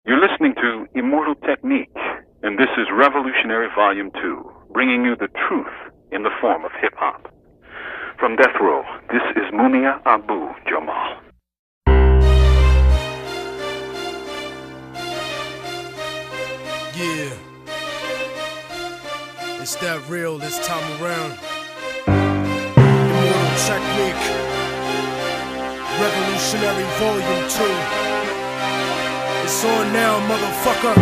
You're listening to Immortal Technique, and this is Revolutionary Volume 2, bringing you the truth in the form of hip-hop. From Death Row, this is Mumia Abu Jamal. Yeah, it's that real this time around. Immortal Technique, Revolutionary Volume 2. It's on now, motherfucker.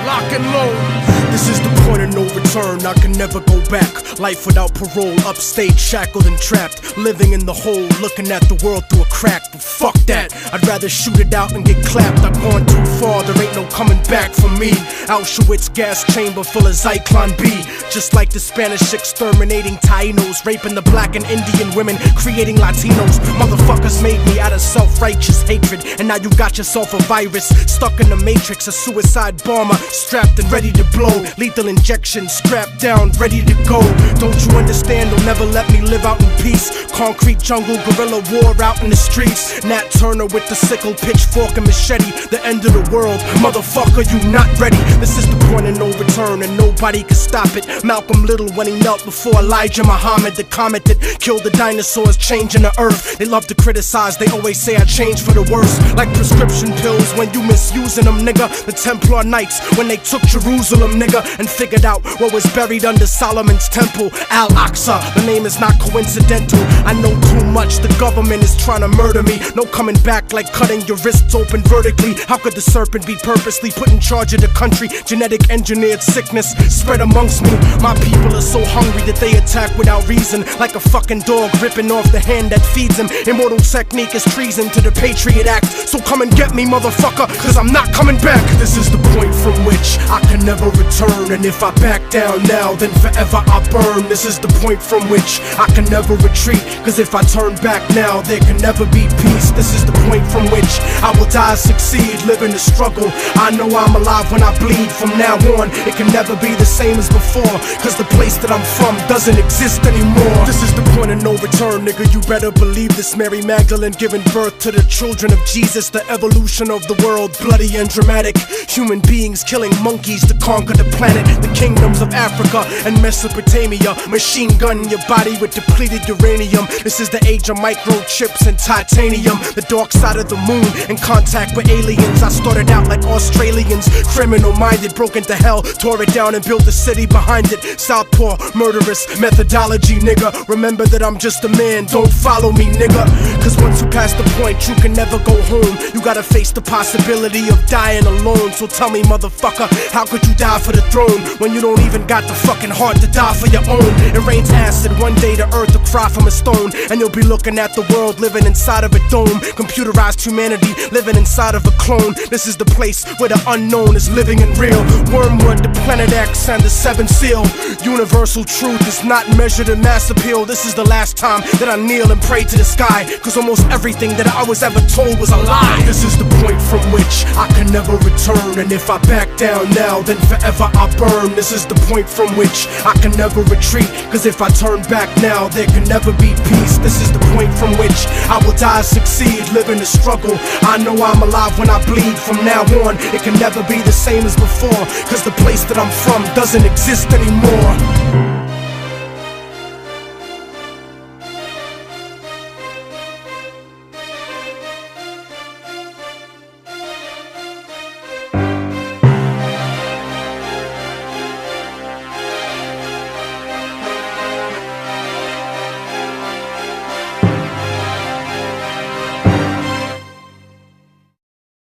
Lock and load. This is the point of no return, I can never go back. Life without parole, upstate, shackled and trapped. Living in the hole, looking at the world through a crack. But fuck that, I'd rather shoot it out and get clapped. I've gone too far, there ain't no coming back for me. Auschwitz gas chamber full of Zyklon B. Just like the Spanish exterminating Tainos, raping the black and Indian women, creating Latinos. Motherfuckers made me out of self-righteous hatred, and now you got yourself a virus, stuck in the matrix, a suicide bomber, strapped and ready to blow. Lethal injection, strapped down, ready to go. Don't you understand? They'll never let me live out in peace. Concrete jungle, guerrilla war out in the streets. Nat Turner with the sickle, pitchfork and machete. The end of the world, motherfucker, you not ready. This is the point of no return, and nobody can stop it. Malcolm Little when he knelt before Elijah Muhammad, the comet that killed the dinosaurs, changing the earth. They love to criticize, they always say I changed for the worse. Like prescription pills when you misusing them, nigga. The Templar Knights when they took Jerusalem, nigga, and figured out what was buried under Solomon's temple, Al-Aqsa. The name is not coincidental. I know too much, the government is trying to murder me. No coming back like cutting your wrists open vertically. How could the serpent be purposely put in charge of the country? Genetic engineered sickness spread amongst me. My people are so hungry that they attack without reason, like a fucking dog ripping off the hand that feeds him. Immortal Technique is treason to the Patriot Act. So come and get me, motherfucker, cause I'm not coming back. This is the point from which I can never return, and if I back down now, then forever I burn. This is the point from which I can never retreat, cause if I turn back now, there can never be peace. This is the point from which I will die, succeed, live in the struggle. I know I'm alive when I bleed. From now on, it can never be the same as before, cause the place that I'm from doesn't exist anymore. This is the point of no return, nigga, you better believe this. Mary Magdalene giving birth to the children of Jesus. The evolution of the world, bloody and dramatic. Human beings killing monkeys to conquer the planet. The kingdoms of Africa and Mesopotamia, machine gun your body with depleted uranium. This is the age of microchips and titanium. The dark side of the moon, in contact with aliens. I started out like Australians, criminal minded, broke into hell, tore it down and built a city behind it. Southpaw, murderous methodology, nigga. Remember that I'm just a man, don't follow me, nigga. Cause once you pass the point, you can never go home. You gotta face the possibility of dying alone. So tell me, motherfucker, how could you die for the throne when you don't even got the fucking heart to die for your own? It rains acid, one day the earth will cry from a stone, and you'll be looking at the world living inside of a dome. Computerized humanity living inside of a clone. This is the place where the unknown is living and real. Wormwood, the Planet X, and the Seventh Seal. Universal truth is not measured in mass appeal. This is the last time that I kneel and pray to the sky, cause almost everything that I was ever told was a lie. This is the point from which I can never return, and if I back down now, then forever I burn. This is the point from which I can never retreat, cause if I turn back now, there can never be peace. This is the point from which I will die, succeed, live in the struggle. I know I'm alive when I bleed. From now on, it can never be the same as before, cause the place that I'm from doesn't exist anymore.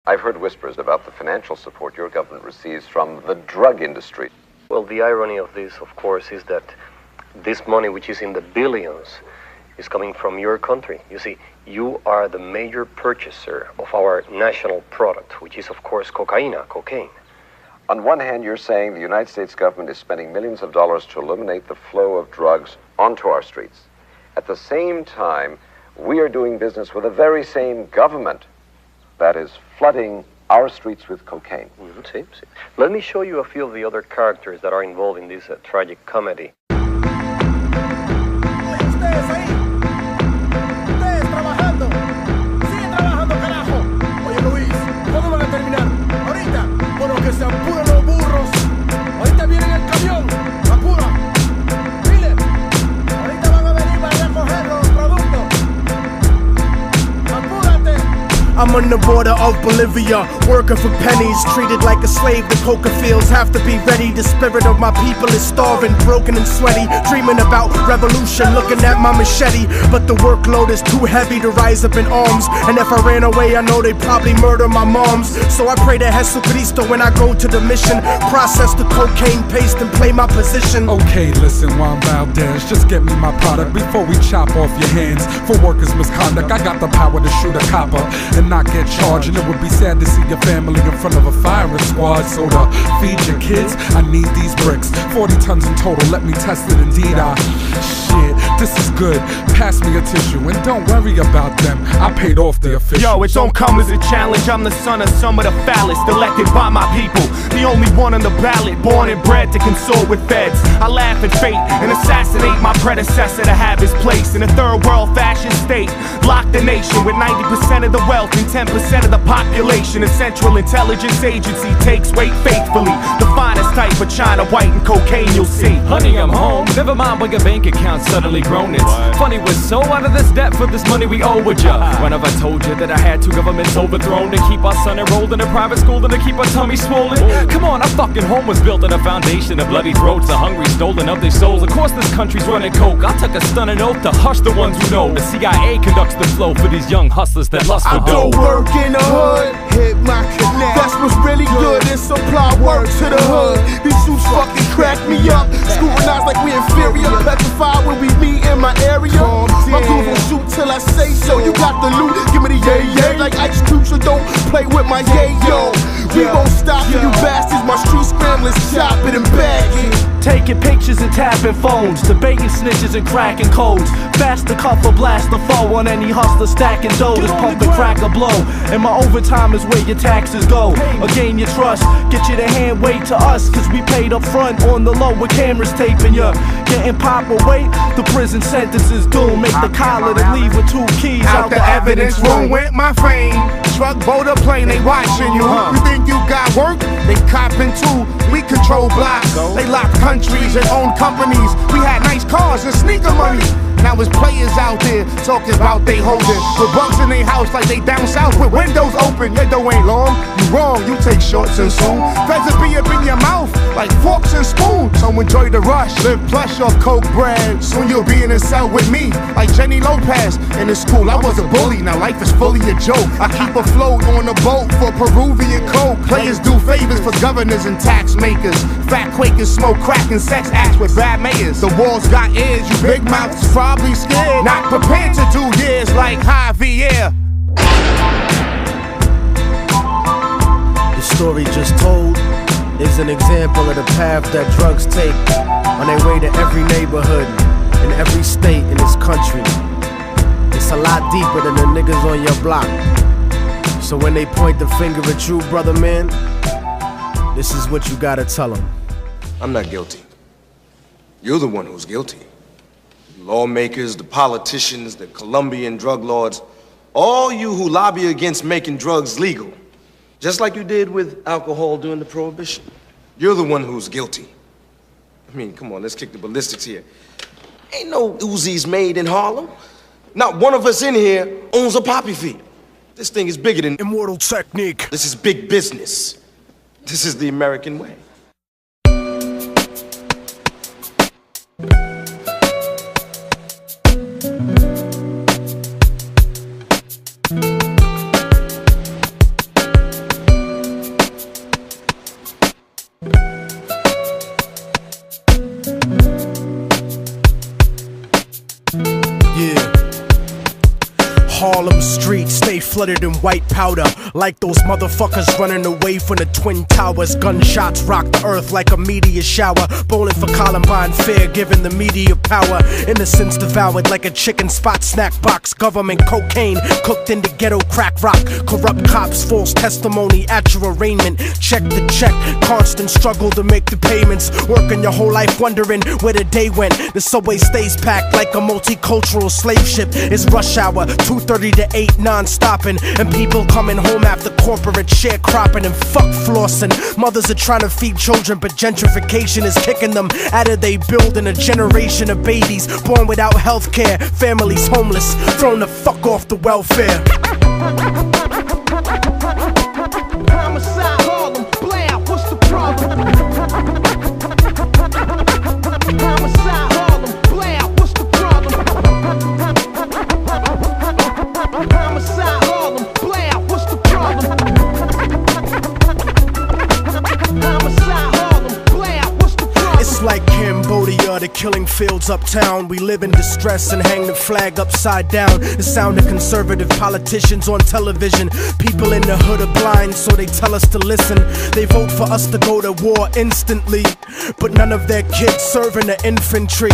I've heard whispers about the financial support your government receives from the drug industry. Well, the irony of this, of course, is that this money, which is in the billions, is coming from your country. You see, you are the major purchaser of our national product, which is, of course, cocaine. On one hand, you're saying the United States government is spending millions of dollars to eliminate the flow of drugs onto our streets. At the same time, we are doing business with the very same government that is flooding our streets with cocaine. Sí. Let me show you a few of the other characters that are involved in this tragic comedy. Oye, Luis, ¿cuándo van a terminar? se apuran los burros. Ahorita vienen el camión, apura. Dile, ahorita van a venir para recoger los productos. Apúrate. I'm on the border of Bolivia, working for pennies, treated like a slave. The coca fields have to be ready. The spirit of my people is starving, broken and sweaty, dreaming about revolution, looking at my machete. But the workload is too heavy to rise up in arms, and if I ran away, I know they'd probably murder my moms. So I pray to Jesucristo when I go to the mission, process the cocaine paste and play my position. Okay, listen, Juan Valdez, just get me my product before we chop off your hands for workers' misconduct. I got the power to shoot a copper and not get charged, and it would be sad to see your family in front of a firing squad. So to feed your kids, I need these bricks, 40 tons in total, let me test it. Indeed, shit, this is good, pass me a tissue and don't worry about them, I paid off the official. Yo, it don't come as a challenge, I'm the son of some of the foulest, elected by my people, the only one on the ballot, born and bred to consort with feds. I laugh at fate and assassinate my predecessor to have his place in a third world fascist state. Lock the nation with 90% of the wealth and 10% of the population. A Central Intelligence Agency takes weight faithfully, the finest type of China white and cocaine you'll see. Honey, I'm home, never mind when your bank account suddenly grown. It's funny, we're so out of this debt for this money we owe with ya. When have I told you that I had two governments overthrown to keep our son enrolled in a private school and to keep our tummy swollen? Come on, our fucking home was built on a foundation of bloody throats, the hungry stolen of their souls. Of course this country's running coke, I took a stunning oath to hush the ones who know. The CIA conducts the flow for these young hustlers that lust for dough. I go work in the hood, hit my connect. That's what's really good, and supply work to the hood. These suits fucking crack me up, scrutinized like we inferior, petrified when we meet in my area. My groove will shoot till I say so. You got the loot, give me the yay yay like Ice Cube, so don't play with my yay yo. We won't stop for you bastards, my street scramblers chop it and bag it. Taking pictures and tapping phones, debating snitches and cracking codes. Fast to cuff or blast the foe on any hustler stacking dough. Just pump the crack or blow, and my overtime is where your taxes go. Or gain your trust, get you to hand wait to us, cause we paid up front on the low with cameras taping ya. Getting pop or wait, the prison sentence is doomed. Make the collar to leave with 2 keys out the evidence room. Went my fame, truck, boat, or plane, they watching you. You think you got work? They copping too. We control blocks, they lock countries and own companies. We had nice cars and sneaker money. Now it's players out there talking about they holding with bugs in their house like they down south with windows open. Your dough ain't long, you wrong, you take shorts and soon feds will be up in your mouth like forks and spoons. So enjoy the rush, live plush off coke bread. Soon you'll be in a cell with me like Jenny Lopez. In the school I was a bully, now life is fully a joke. I keep afloat on a boat for Peruvian coke. Players do favors for governors and tax makers. Fat Quakers smoke crack and sex acts with bad mayors. The walls got ears, you big mouths probably scared, not prepared to do years like Javier. The story just told is an example of the path that drugs take on their way to every neighborhood in every state in this country. It's a lot deeper than the niggas on your block. So when they point the finger at you, brother man, this is what you gotta tell them. I'm not guilty. You're the one who's guilty. Lawmakers, the politicians, the Colombian drug lords, all you who lobby against making drugs legal, just like you did with alcohol during the Prohibition. You're the one who's guilty. I mean, come on, let's kick the ballistics here. Ain't no Uzis made in Harlem. Not one of us in here owns a poppy field. This thing is bigger than Immortal technique. This is big business. This is the American way. Harlem Streets stay flooded in white powder, like those motherfuckers running away from the Twin Towers. Gunshots rock the earth like a meteor shower. Bowling for Columbine fair, giving the media power. Innocence devoured like a chicken spot snack box. Government cocaine cooked into ghetto crack rock. Corrupt cops, false testimony at your arraignment. Check to check, constant struggle to make the payments. Working your whole life wondering where the day went. The subway stays packed like a multicultural slave ship. It's rush hour, 2:30 to 8 non-stopping, and people coming home home after corporate sharecropping and fuck flossing. Mothers are trying to feed children, but gentrification is kicking them out of they building a generation of babies born without health care, families homeless, thrown the fuck off the welfare. Homicide, Harlem, blam, what's the problem? Homicide, Harlem, blam, what's the problem? Homicide, Harlem, blam, what's the problem? Homicide, Harlem, blam, what's the problem? It's like Cambodia, the killing fields uptown. We live in distress and hang the flag upside down. The sound of conservative politicians on television. People in the hood are blind, so they tell us to listen. They vote for us to go to war instantly, but none of their kids serve in the infantry.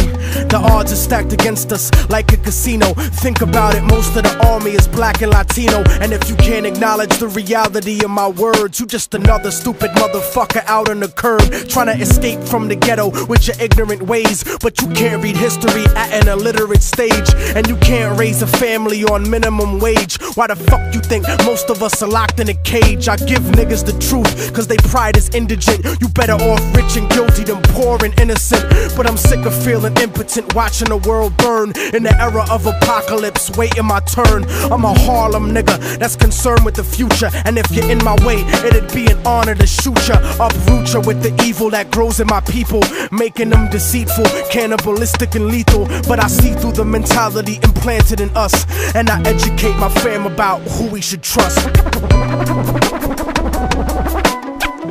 The odds are stacked against us like a casino. Think about it, most of the army is black and Latino. And if you can't acknowledge the reality of my words, you just another stupid motherfucker out on the curb, trying to escape from the ghetto with your ignorant ways. But you can't read history at an illiterate stage, and you can't raise a family on minimum wage. Why the fuck you think most of us are locked in a cage? I give niggas the truth, cause they pride is indigent. You better off rich and guilty than poor and innocent. But I'm sick of feeling impotent, watching the world burn in the era of apocalypse, waiting my turn. I'm a Harlem nigga that's concerned with the future, and if you're in my way, it'd be an honor to shoot ya, uproot ya with the evil that grows in my people, making them deceitful, cannibalistic and lethal. But I see through the mentality implanted in us, and I educate my fam about who we should trust.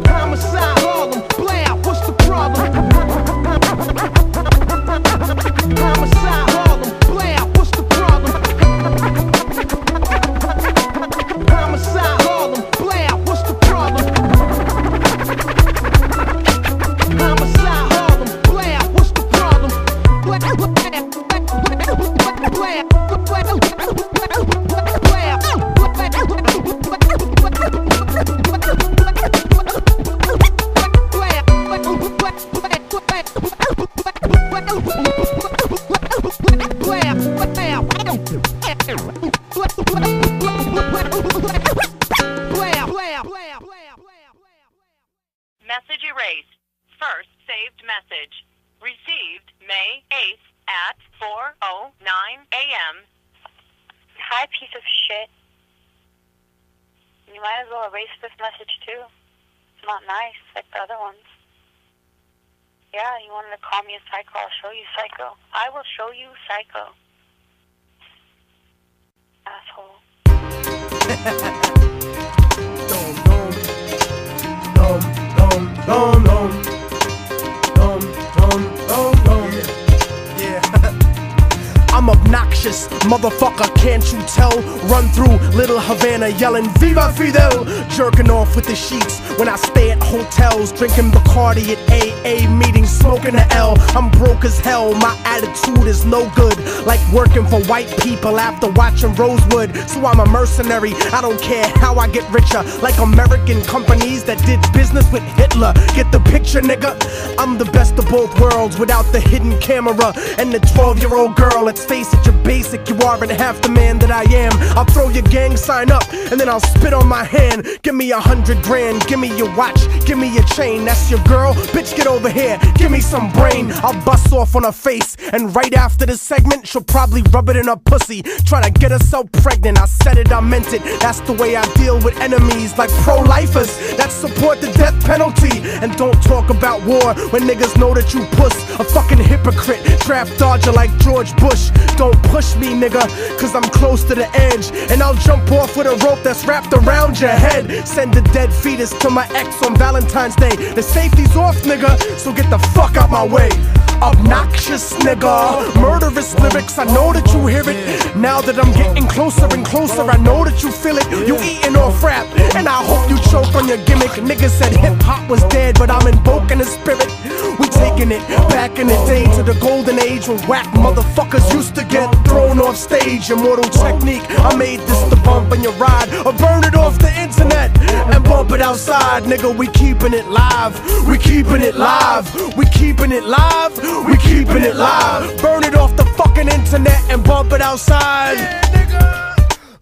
Homicide, Harlem, blam, what's the problem? Homicide, Harlem, blam, what's the problem? Homicide, Harlem, blam, what's the problem? Homicide, Harlem, blam, what's the problem? Message erased. First saved message. Received May 8th at 4:09 a.m. Hi, piece of shit. You might as well erase this message too. It's not nice like the other ones. Yeah, you wanted to call me a psycho, I'll show you psycho. I will show you psycho. Asshole. I'm obnoxious, motherfucker, can't you tell? Run through Little Havana yelling Viva Fidel, jerking off with the sheets when I stay at hotels, drinking Bacardi at AA meetings, smoking the L. I'm broke as hell, my attitude is no good, like working for white people after watching Rosewood. So I'm a mercenary, I don't care how I get richer, like American companies that did business with Hitler. Get the picture, nigga? I'm the best of both worlds without the hidden camera and the 12-year-old girl. Let's face it, you're basic, you aren't half the man that I am. I'll throw your gang sign up and then I'll spit on my hand. Give me 100 grand, give me your watch, give me your chain. That's your girl? Bitch, get over here, give me some brain. I'll bust off on her face, and right after this segment she'll probably rub it in her pussy, trying to get herself pregnant. I said it, I meant it, that's the way I deal with enemies like pro-lifers that support the death penalty. And don't talk about war when niggas know that you puss. A fucking hypocrite, draft dodger like George Bush. Don't push me, nigga, cause I'm close to the edge, and I'll jump off with a rope that's wrapped around your head. Send a dead fetus to my ex on Valentine's Day. The safety's off, nigga, so get the fuck out my way. Obnoxious, nigga, murderous lyrics, I know that you hear it. Now that I'm getting closer and closer, I know that you feel it. You eating off rap, and I hope you choke on your gimmick. Niggas said hip-hop was dead, but I'm invoking the spirit. We taking it back in the day to the golden age when whack motherfuckers used to get thrown off stage. Immortal technique, I made this to bump in your ride, or burn it off the internet and bump it outside. Nigga, we keeping it live, we keeping it live, we keeping it live, we keeping it live. Burn it off the fucking internet and bump it outside.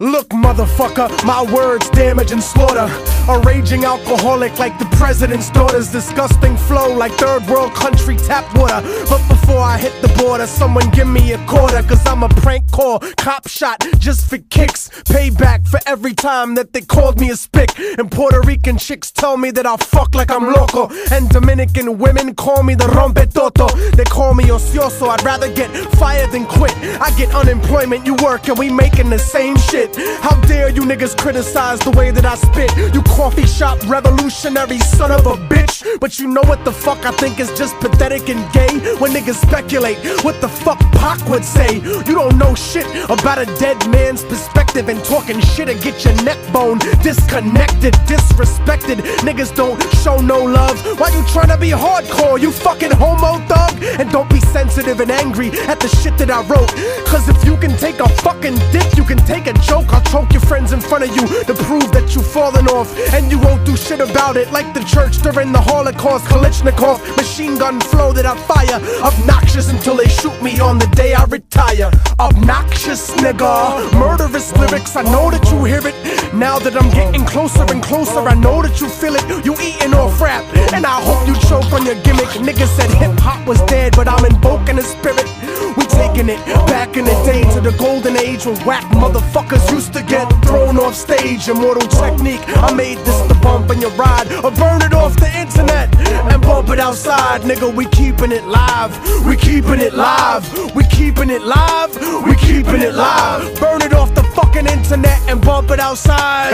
Look, motherfucker, my words damage and slaughter. A raging alcoholic like the president's daughter's disgusting flow like third world country tap water. But before I hit the border, someone give me a quarter, cause I'm a prank call, cop shot just for kicks. Payback for every time that they called me a spick. And Puerto Rican chicks tell me that I'll fuck like I'm loco. And Dominican women call me the rompetoto. They call me ocioso, I'd rather get fired than quit. I get unemployment, you work, and we making the same shit. How dare you niggas criticize the way that I spit? You coffee shop revolutionary son of a bitch. But you know what the fuck I think is just pathetic and gay? When niggas speculate what the fuck Pac would say. You don't know shit about a dead man's perspective, and talking shit and get your neck bone disconnected, disrespected. Niggas don't show no love. Why you tryna be hardcore, you fucking homo thug? And don't be sensitive and angry at the shit that I wrote, cause if you can take a fucking dick, you can take a joke. I'll choke your friends in front of you to prove that you falling off, and you won't do shit about it. Like the church during the Holocaust, Kalashnikov, machine gun flow that I fire. Obnoxious until they shoot me on the day I retire. Obnoxious nigga, murderous lyrics, I know that you hear it. Now that I'm getting closer and closer, I know that you feel it. You eating off rap, and I hope you choke on your gimmick. Niggas said hip hop was dead, but I'm invoking the spirit. We taking it back in the day to the golden age when whack motherfuckers used to get thrown off stage. Immortal technique, I made this to bump in your ride, or burn it off the internet and bump it outside. Nigga, we keeping it live, we keeping it live, we keeping it live, we keeping it live. Burn it off the fucking internet and bump it outside.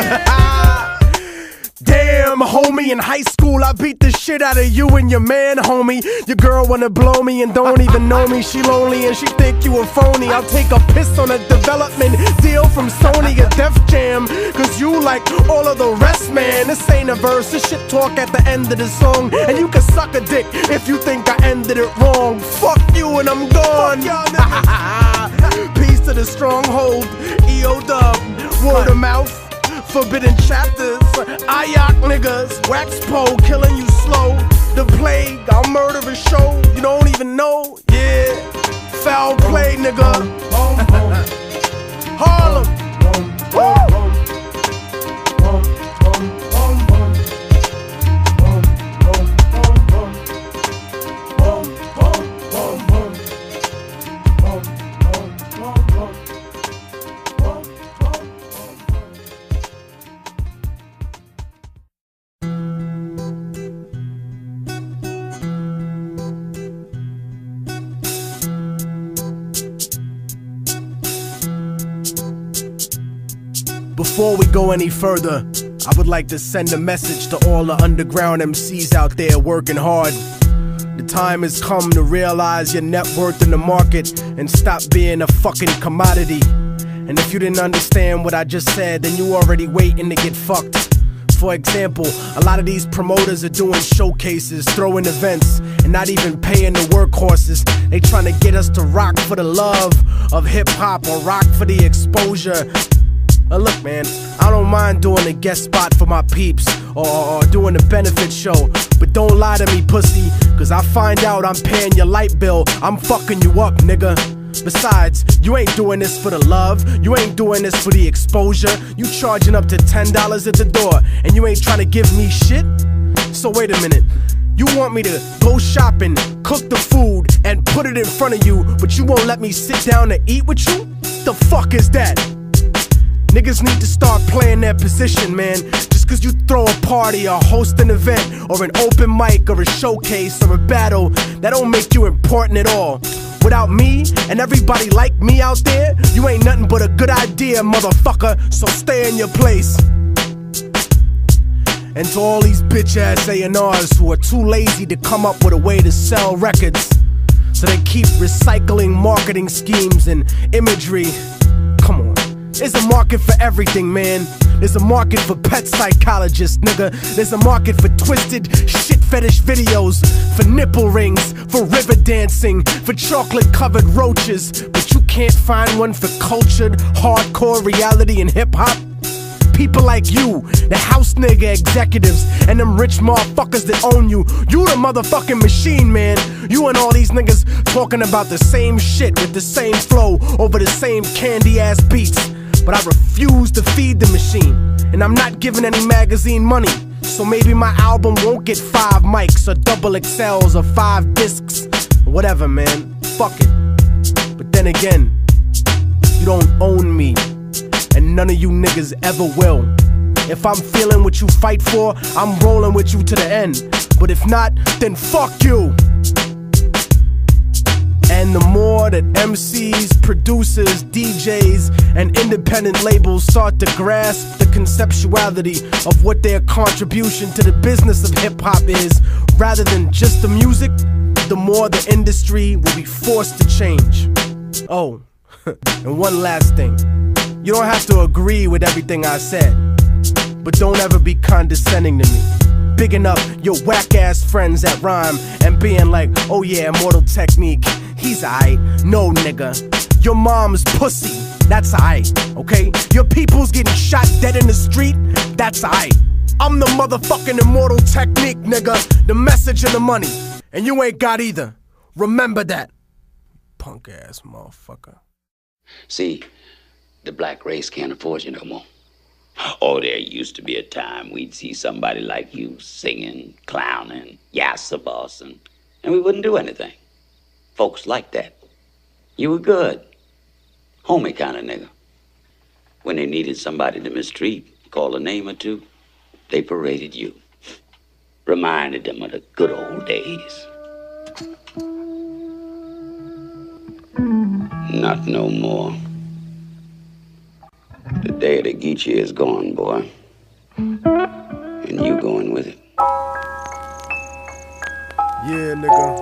Damn, homie, in high school I beat the shit out of you and your man, homie. Your girl wanna blow me and don't even know me. She lonely and she think you a phony. I'll take a piss on a development deal from Sony or Def Jam, cause you like all of the rest, man. This ain't a verse, this shit talk at the end of the song. And you can suck a dick if you think I ended it wrong. Fuck you and I'm gone. Peace to the stronghold, EO Dub, word of mouth. Forbidden chapters, IOC niggas, wax pole, killing you slow. The plague, I'll murder a show, you don't even know, yeah. Foul play, nigga. Harlem, woo! Before we go any further, I would like to send a message to all the underground MCs out there working hard. The time has come to realize your net worth in the market and stop being a fucking commodity. And if you didn't understand what I just said, then you already waiting to get fucked. For example, a lot of these promoters are doing showcases, throwing events, and not even paying the workhorses. They trying to get us to rock for the love of hip-hop or rock for the exposure. Look, man, I don't mind doing a guest spot for my peeps or doing a benefit show, but don't lie to me, pussy, cause I find out I'm paying your light bill, I'm fucking you up, nigga. Besides, you ain't doing this for the love, you ain't doing this for the exposure. You charging up to $10 at the door, and you ain't trying to give me shit? So wait a minute, you want me to go shopping, cook the food, and put it in front of you, but you won't let me sit down to eat with you? The fuck is that? Niggas need to start playing their position, man. Just cause you throw a party or host an event or an open mic or a showcase or a battle, that don't make you important at all. Without me and everybody like me out there, you ain't nothing but a good idea, motherfucker, so stay in your place. And to all these bitch-ass A&Rs who are too lazy to come up with a way to sell records, so they keep recycling marketing schemes and imagery. Come on. There's a market for everything, man. There's a market for pet psychologists, nigga. There's a market for twisted shit fetish videos, for nipple rings, for river dancing, for chocolate-covered roaches. But you can't find one for cultured, hardcore reality and hip-hop? People like you, the house nigga executives, and them rich motherfuckers that own you. You the motherfucking machine, man. You and all these niggas talking about the same shit with the same flow over the same candy-ass beats. but I refuse to feed the machine. And I'm not giving any magazine money. So maybe my album won't get 5 mics or double XLs or 5 discs. Whatever, man. Fuck it. But then again, you don't own me, and none of you niggas ever will. If I'm feeling what you fight for, I'm rolling with you to the end. But if not, then fuck you. And the more that MCs, producers, DJs, and independent labels start to grasp the conceptuality of what their contribution to the business of hip-hop is, rather than just the music, the more the industry will be forced to change. Oh, and one last thing. You don't have to agree with everything I said, but don't ever be condescending to me. Bigging up your whack-ass friends at Rhyme and being like, oh yeah, Immortal Technique, he's aight. No, nigga, your mom's pussy, that's aight, okay? Your people's getting shot dead in the street, that's aight. I'm the motherfucking Immortal Technique, nigga, the message and the money. And you ain't got either. Remember that, punk-ass motherfucker. See, the black race can't afford you no more. Oh, there used to be a time we'd see somebody like you singing, clowning, yassa bossing, and we wouldn't do anything. Folks like that. You were good. Homie kind of nigga. When they needed somebody to mistreat, call a name or two, they paraded you. Reminded them of the good old days. Not no more. The day of the Geechee is gone, boy. And you going with it. Yeah, nigga.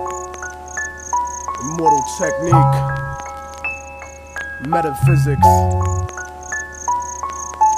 Immortal Technique. Metaphysics.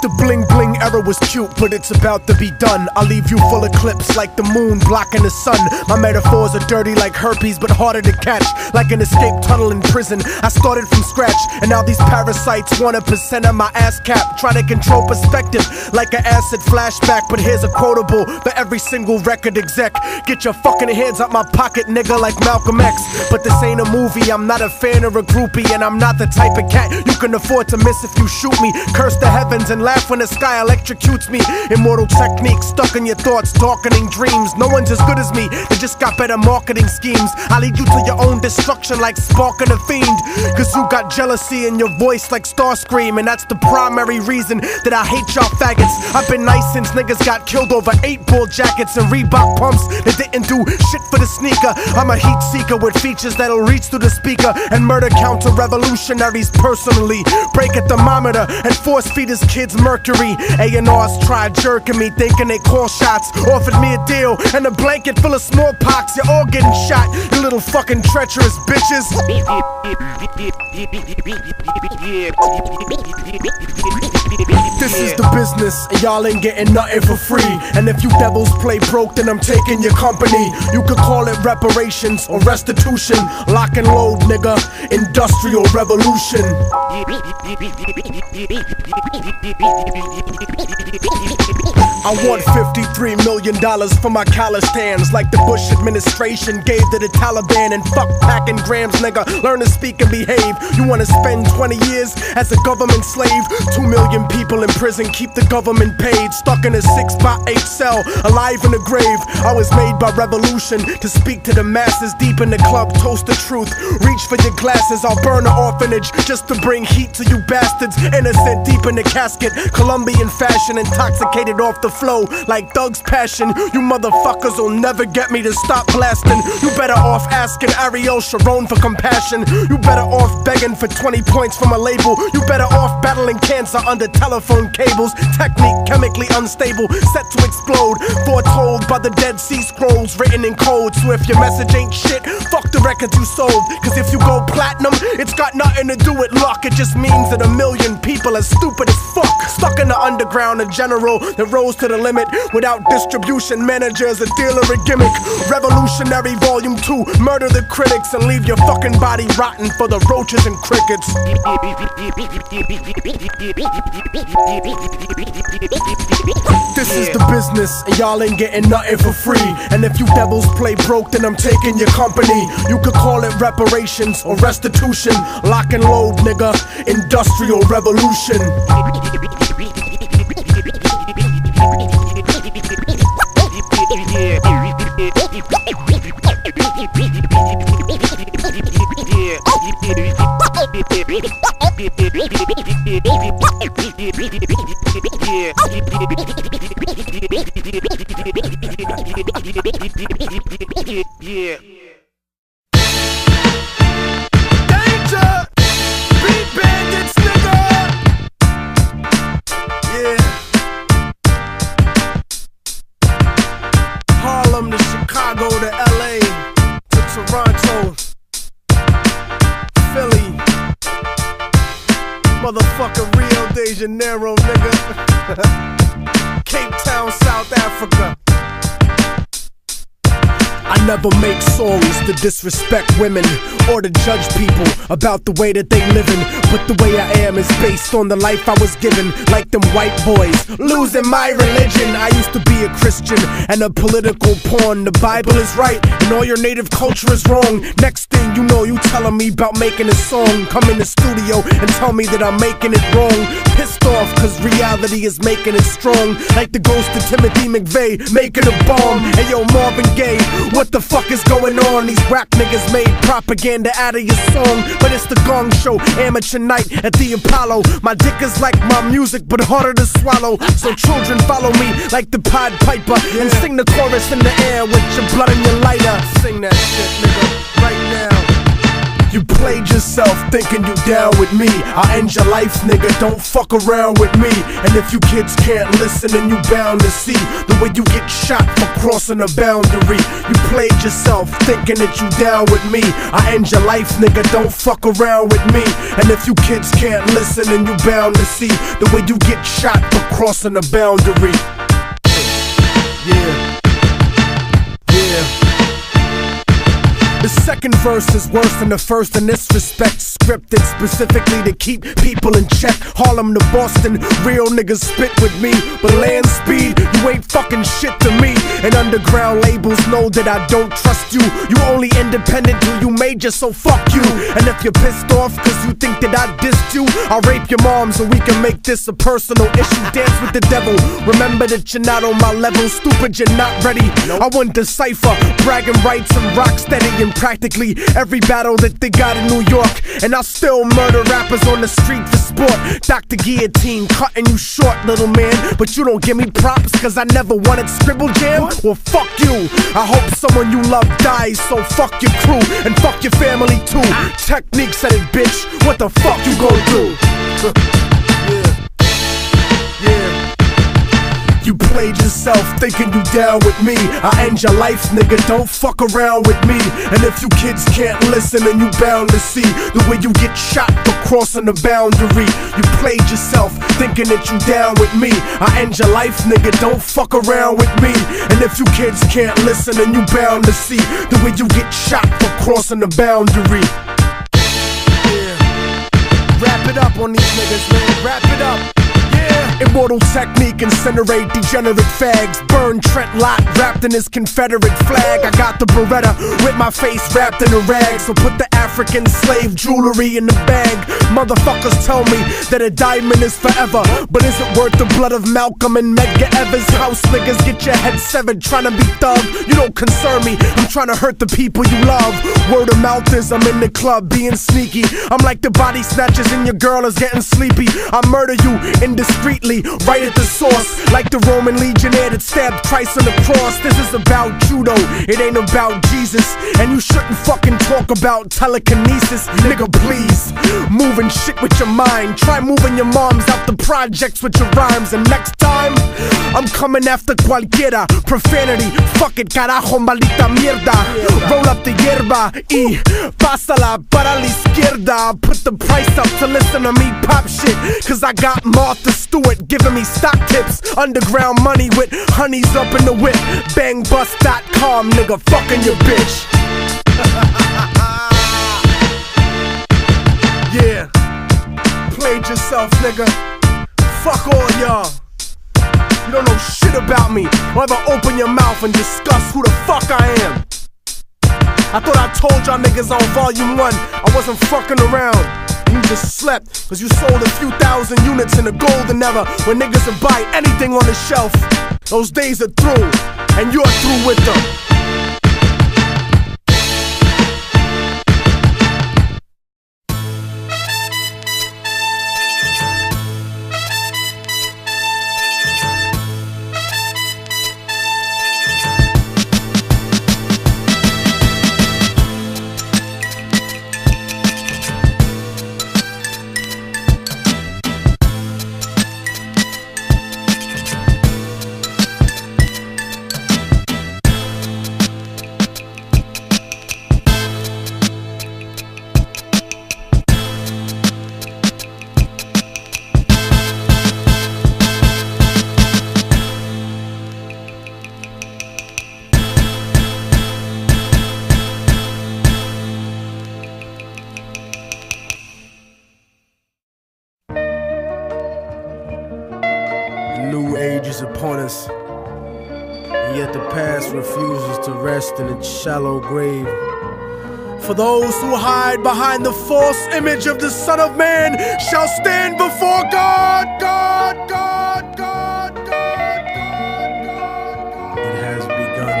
The bling bling era was cute, but it's about to be done. I'll leave you full of clips like the moon blocking the sun. My metaphors are dirty like herpes, but harder to catch. Like an escape tunnel in prison, I started from scratch. And now these parasites want 1% of my ass cap. Try to control perspective like an acid flashback. But here's a quotable for every single record exec. Get your fucking hands out my pocket, nigga, like Malcolm X. But this ain't a movie, I'm not a fan or a groupie. And I'm not the type of cat you can afford to miss if you shoot me. Curse the heavens and laugh when the sky electrocutes me. Immortal Technique stuck in your thoughts, darkening dreams. No one's as good as me, they just got better marketing schemes. I lead you to your own destruction like sparking a fiend. Cause you got jealousy in your voice like Starscream. And that's the primary reason that I hate y'all faggots. I've been nice since niggas got killed over 8-ball jackets and Reebok pumps that didn't do shit for the sneaker. I'm a heat seeker with features that'll reach through the speaker and murder counter revolutionaries personally. Break a thermometer and force feed his kids mercury. A&Rs tried jerking me, thinking they call shots. Offered me a deal and a blanket full of smallpox. You're all getting shot, you little fucking treacherous bitches. This is the business, and y'all ain't getting nothing for free. And if you devils play broke, then I'm taking your company. You could call it reparations or restitution. Lock and load, nigga. Industrial revolution. I want $53 million for my college stands, like the Bush administration gave to the Taliban. And fuck packing grams, nigga, learn to speak and behave. You wanna spend 20 years as a government slave? 2 million people in prison, keep the government paid. Stuck in a 6x8 cell, alive in the grave. I was made by revolution to speak to the masses. Deep in the club, toast the truth. Reach for your glasses, I'll burn an orphanage just to bring heat to you bastards. Innocent deep in the casket, Colombian fashion, intoxicated off the flow like Thug's passion. You motherfuckers will never get me to stop blasting. You better off asking Ariel Sharon for compassion. You better off begging for 20 points from a label. You better off battling cancer under telephone cables. Technique chemically unstable, set to explode. Foretold by the Dead Sea Scrolls, written in code. So if your message ain't shit, fuck the records you sold. Cause if you go platinum, it's got nothing to do with luck. It just means that 1 million people are stupid as fuck. Stuck in the underground, a general that rose to the limit. Without distribution managers, a dealer, a gimmick. Revolutionary Volume 2, murder the critics and leave your fucking body rotten for the roaches and crickets. This is the business, and y'all ain't getting getting nothing for free. And if you devils play broke, then I'm taking your company. You could call it reparations or restitution. Lock and load, nigga, industrial revolution. Yeah. Danger! Beat bandits, nigga! Yeah. Harlem to Chicago to LA to Toronto, Philly, motherfucker Rio de Janeiro, nigga. Cape Town, South Africa. I never make songs to disrespect women or to judge people about the way that they livin', but the way I am is based on the life I was given. Like them white boys losing my religion. I used to be a Christian and a political pawn. The Bible is right and all your native culture is wrong. Next thing you know, you telling me about making a song. Come in the studio and tell me that I'm making it wrong. Pissed off cause reality is making it strong. Like the ghost of Timothy McVeigh making a bomb. Hey yo, Marvin Gaye, what the fuck is going on? These rap niggas made propaganda out of your song, but it's the Gong Show, amateur night at the Apollo. My dick is like my music, but harder to swallow. So children follow me like the Pied Piper and sing the chorus in the air with your blood and your lighter. Sing that shit, nigga, right now. You played yourself thinking you down with me. I'll end your life, nigga, don't fuck around with me. And if you kids can't listen, then you bound to see the way you get shot for crossing a boundary. You played yourself thinking that you down with me. I'll end your life, nigga, don't fuck around with me. And if you kids can't listen, then you bound to see the way you get shot for crossing a boundary. Yeah. The second verse is worse than the first in this respect. Scripted specifically to keep people in check. Harlem to Boston, real niggas spit with me. But land speed, you ain't fucking shit to me. And underground labels know that I don't trust you. You only independent till you major, so fuck you. And if you're pissed off cause you think that I dissed you, I'll rape your mom so we can make this a personal issue. Dance with the devil, remember that you're not on my level. Stupid, you're not ready. I want decipher, bragging rights and rock steady and practically every battle that they got in New York. And I'll still murder rappers on the street for sport. Dr. Guillotine cutting you short, little man. But you don't give me props cause I never wanted Scribble Jam. Well fuck you, I hope someone you love dies. So fuck your crew and fuck your family too. Technique said it, bitch, what the fuck you gon' do? Yeah. You played yourself thinking you down with me. I'll end your life, nigga, don't fuck around with me. And if you kids can't listen, then you bound to see the way you get shot for crossing the boundary. You played yourself thinking that you down with me. I'll end your life, nigga, don't fuck around with me. And if you kids can't listen, then you bound to see the way you get shot for crossing the boundary. Yeah. Wrap it up on these niggas, man, wrap it up. Immortal technique, incinerate degenerate fags. Burn Trent Lott wrapped in his Confederate flag. I got the Beretta with my face wrapped in a rag. So put the African slave jewelry in the bag. Motherfuckers tell me that a diamond is forever, but is it worth the blood of Malcolm and Medgar Evers? House niggas get your head severed trying to be thug. You don't concern me, I'm trying to hurt the people you love. Word of mouth is I'm in the club being sneaky. I'm like the body snatchers and your girl is getting sleepy. I murder you indiscreetly, right at the source, like the Roman legionnaire that stabbed Christ on the cross. This is about judo, it ain't about Jesus. And you shouldn't fucking talk about telekinesis. Nigga, please, moving shit with your mind. Try moving your moms out the projects with your rhymes. And next time, I'm coming after cualquiera. Profanity, fuck it, carajo, maldita mierda. Roll up the hierba y pásala para la izquierda. Put the price up to listen to me pop shit, cause I got Martha Stewart giving me stock tips. Underground money with honeys up in the whip. Bangbust.com, nigga, fucking your bitch. Yeah, played yourself, nigga. Fuck all y'all. You don't know shit about me, or ever open your mouth and discuss who the fuck I am. I thought I told y'all niggas on volume 1 I wasn't fucking around. You just slept, cause you sold a few thousand units in the golden era when niggas would buy anything on the shelf. Those days are through, and you're through with them. New age is upon us, and yet the past refuses to rest in its shallow grave. For those who hide behind the false image of the Son of Man shall stand before God. It has begun,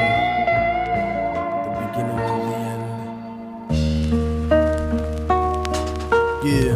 the beginning of the end. Yeah.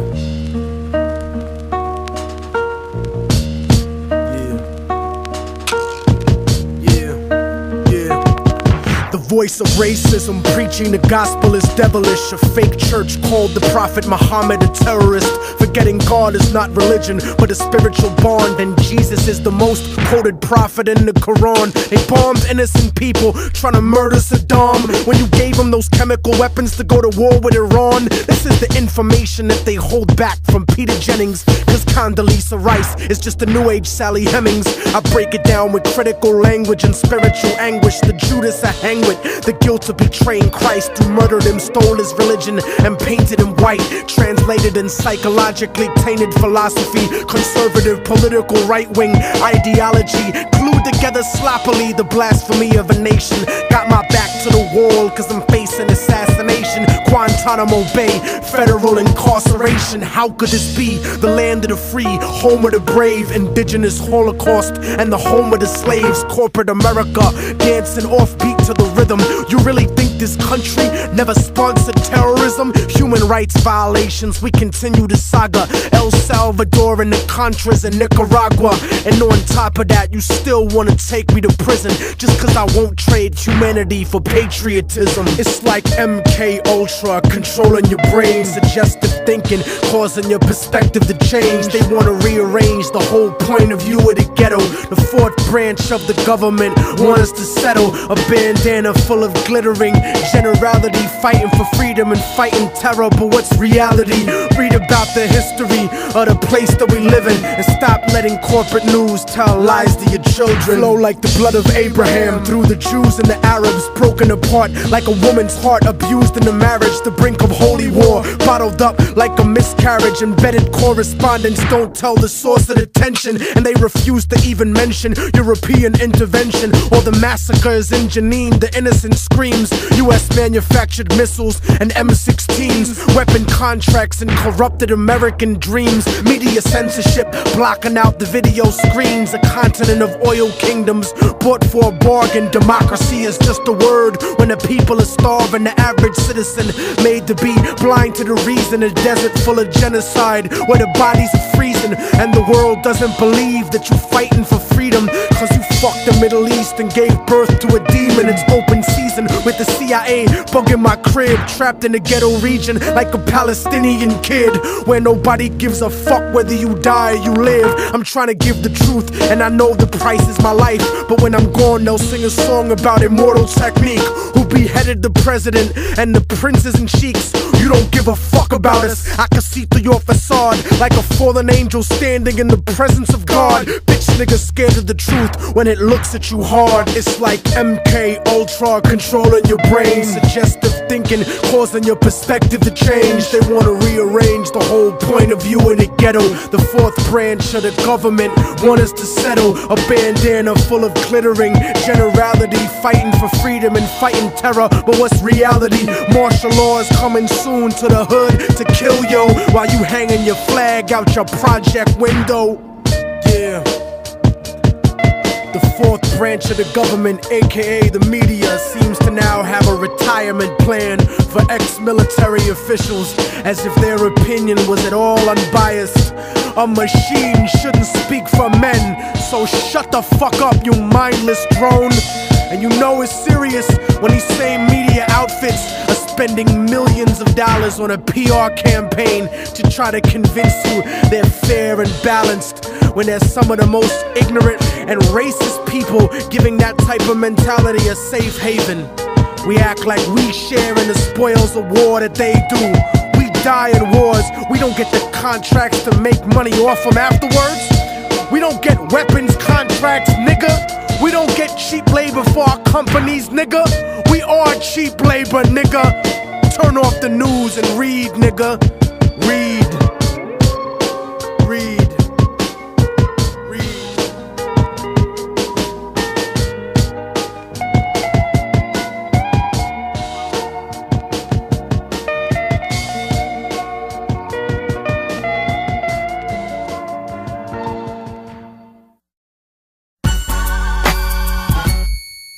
The voice of racism, preaching the gospel is devilish. A fake church called the Prophet Muhammad a terrorist. Forgetting God is not religion, but a spiritual bond. And Jesus is the most quoted prophet in the Quran. They bombed innocent people, trying to murder Saddam. When you gave them those chemical weapons to go to war with Iran. This is the information that they hold back from Peter Jennings. Cause Condoleezza Rice is just a new age Sally Hemings. I break it down with critical language and spiritual anguish. The Judas I hang with, the guilt of betraying Christ, who murdered him, stole his religion, and painted him white. Translated in psychologically tainted philosophy, conservative political right-wing ideology, glued together sloppily the blasphemy of a nation. Got my back to the wall cause I'm facing assassination. Guantanamo Bay, federal incarceration. How could this be? The land of the free, home of the brave, indigenous Holocaust, and the home of the slaves. Corporate America, dancing offbeat to the rhythm. You really think this country never sponsored terrorism? Human rights violations, we continue the saga. El Salvador and the Contras in Nicaragua. And on top of that, you still wanna take me to prison just cause I won't trade humanity for patriotism. It's like MK Ultra controlling your brain, suggestive thinking, causing your perspective to change. They wanna rearrange the whole point of view of the ghetto. The fourth branch of the government want us to settle. A bandana full of glittering generality, fighting for freedom and fighting terror. But what's reality? Read about the history of the place that we live in, and stop letting corporate news tell lies to your children. Flow like the blood of Abraham through the Jews and the Arabs, broken apart like a woman's heart, abused in the marriage, the brink of holy war, bottled up like a miscarriage. Embedded correspondence don't tell the source of the tension, and they refuse to even mention European intervention or the massacres in Jenin. The innocent screams, US manufactured missiles and M16s, weapon contracts and corrupted American dreams. Media censorship blocking out the video screens. A continent of oil kingdoms bought for a bargain. Democracy is just a word when the people are starving. The average citizen made to be blind to the reason. A desert full of genocide where the bodies are freezing, and the world doesn't believe that you're fighting for freedom cause you fucked the Middle East and gave birth to a demon. It's open season with the CIA bugging my crib, trapped in a ghetto region like a Palestinian kid, where nobody gives a fuck whether you die or you live. I'm trying to give the truth, and I know the price is my life, but when I'm gone they'll sing a song about immortal technique, who beheaded the president and the princes and sheiks, You don't give a fuck about us. I can see through your facade like a fallen angel standing in the presence of God. Bitch niggas scared of the truth when it looks at you hard. It's like MK Ultra controlling your brain. Suggestive thinking causing your perspective to change. They wanna rearrange the whole point of view in the ghetto. The fourth branch of the government want us to settle. A bandana full of glittering generality, fighting for freedom and fighting terror. But what's reality? Martial law is coming soon to the hood to kill yo while you hanging your flag out your project window. Yeah. The fourth branch of the government, aka the media, seems to now have a retirement plan for ex-military officials, as if their opinion was at all unbiased. A machine shouldn't speak for men, so shut the fuck up, you mindless drone. And you know it's serious when these same media outfits are spending millions of dollars on a PR campaign to try to convince you they're fair and balanced, when they're some of the most ignorant and racist people giving that type of mentality a safe haven. We act like we share in the spoils of war that they do. We die in wars, we don't get the contracts to make money off them afterwards. We don't get weapons contracts, nigga. We don't get cheap labor for our companies, nigga. We are cheap labor, nigga. Turn off the news and read, nigga. Read. Read.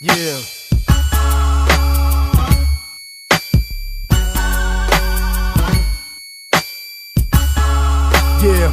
Yeah. Yeah.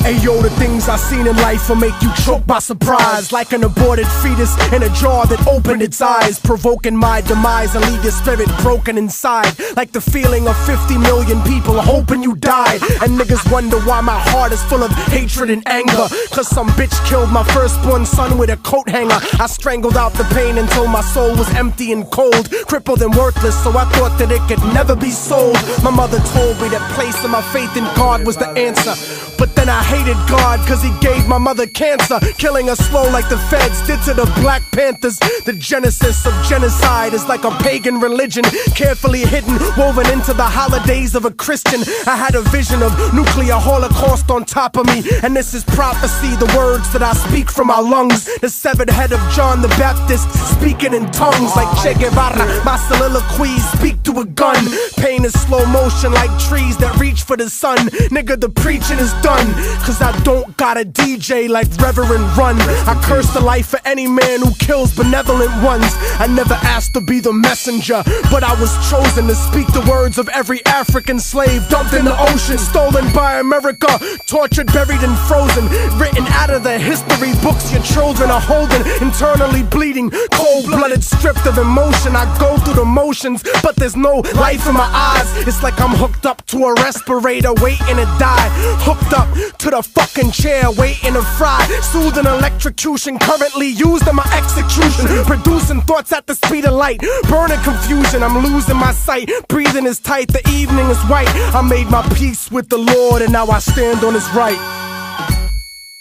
Ayo, the things I seen in life will make you choke by surprise, like an aborted fetus in a jar that opened its eyes, provoking my demise and leave your spirit broken inside, like the feeling of 50 million people hoping you died. And niggas wonder why my heart is full of hatred and anger, cause some bitch killed my firstborn son with a coat hanger. I strangled out the pain until my soul was empty and cold, crippled and worthless, so I thought that it could never be sold. My mother told me that placing my faith in God was the answer, but then I hated God cause he gave my mother cancer, killing her slow like the feds did to the Black Panthers. The genesis of genocide is like a pagan religion, carefully hidden, woven into the holidays of a Christian. I had a vision of nuclear holocaust on top of me, and this is prophecy, the words that I speak from my lungs. The severed head of John the Baptist speaking in tongues like Che Guevara. My soliloquies speak to a gun. Pain is slow motion like trees that reach for the sun. Nigga, the preaching is done, cause I don't got a DJ like Reverend Run. I curse the life of any man who kills benevolent ones. I never asked to be the messenger, but I was chosen to speak the words of every African slave dumped in the ocean, stolen by America, tortured, buried and frozen, written out of the history books your children are holding, internally bleeding, cold-blooded, stripped of emotion. I go through the motions, but there's no life in my eyes. It's like I'm hooked up to a respirator waiting to die, hooked up to the fucking chair waiting to fry, soothing electrocution currently used in my execution, producing thoughts at the speed of light, burning confusion. I'm losing my sight, breathing is tight, the evening is white. I made my peace with the Lord and now I stand on his right.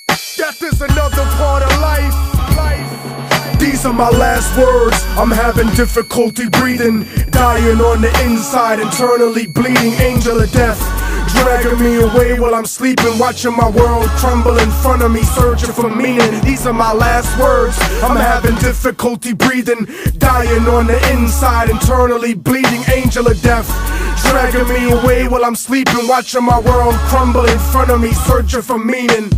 Death is another part of life. These are my last words, I'm having difficulty breathing, dying on the inside, internally bleeding, angel of death, dragging me away while I'm sleeping, watching my world crumble in front of me, searching for meaning. These are my last words, I'm having difficulty breathing, dying on the inside, internally bleeding, angel of death, dragging me away while I'm sleeping, watching my world crumble in front of me, searching for meaning.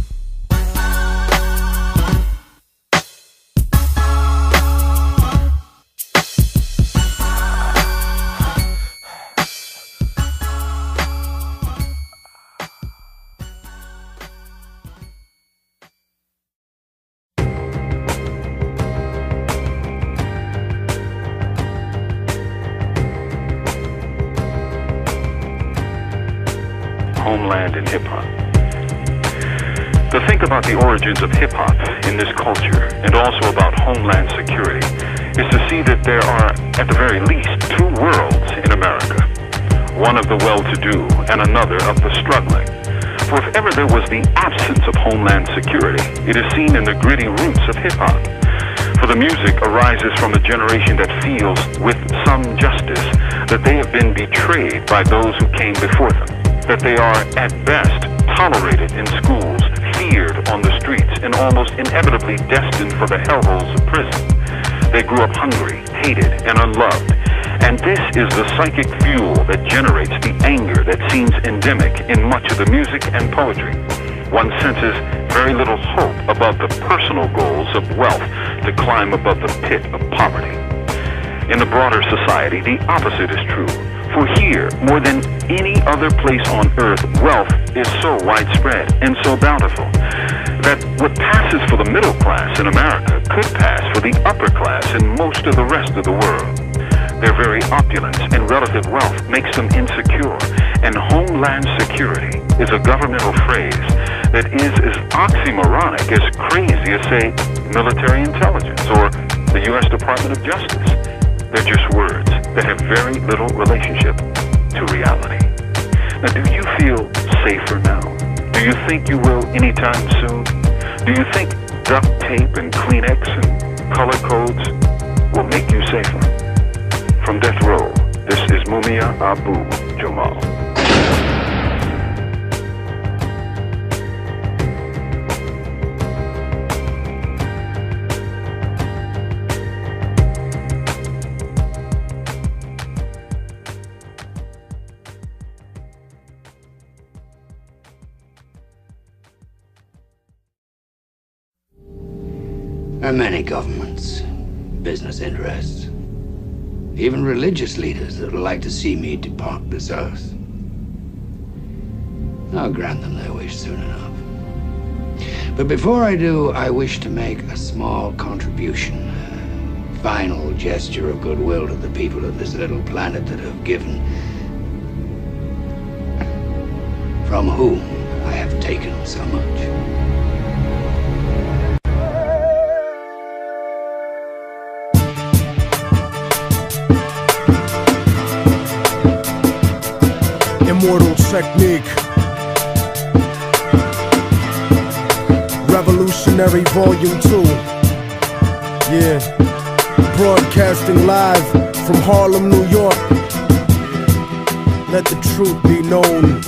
Homeland and Hip Hop. To think about the origins of hip hop in this culture and also about homeland security is to see that there are, at the very least, two worlds in America. one of the well-to-do and another of the struggling. For if ever there was the absence of homeland security, it is seen in the gritty roots of hip-hop. For the music arises from a generation that feels, with some justice, that they have been betrayed by those who came before them, that they are, at best, tolerated in schools, feared on the streets, and almost inevitably destined for the hellholes of prison. They grew up hungry, hated, and unloved. And this is the psychic fuel that generates the anger that seems endemic in much of the music and poetry. One senses very little hope above the personal goals of wealth to climb above the pit of poverty. In the broader society, the opposite is true. For here, more than any other place on earth, wealth is so widespread and so bountiful that what passes for the middle class in America could pass for the upper class in most of the rest of the world. Their very opulence and relative wealth makes them insecure, and homeland security is a governmental phrase that is as oxymoronic, as crazy as, say, military intelligence or the U.S. Department of Justice. They're just words that have very little relationship to reality. Now, do you feel safer now? Do you think you will anytime soon? Do you think duct tape and Kleenex and color codes will make you safer? From Death Row, this is Mumia Abu Jamal. There are many governments, business interests, even religious leaders that would like to see me depart this earth. I'll grant them their wish soon enough. But before I do, I wish to make a small contribution, a final gesture of goodwill to the people of this little planet that have given, from whom I have taken so much. Immortal technique. Revolutionary Volume 2. Yeah. Broadcasting live from Harlem, New York. Let the truth be known.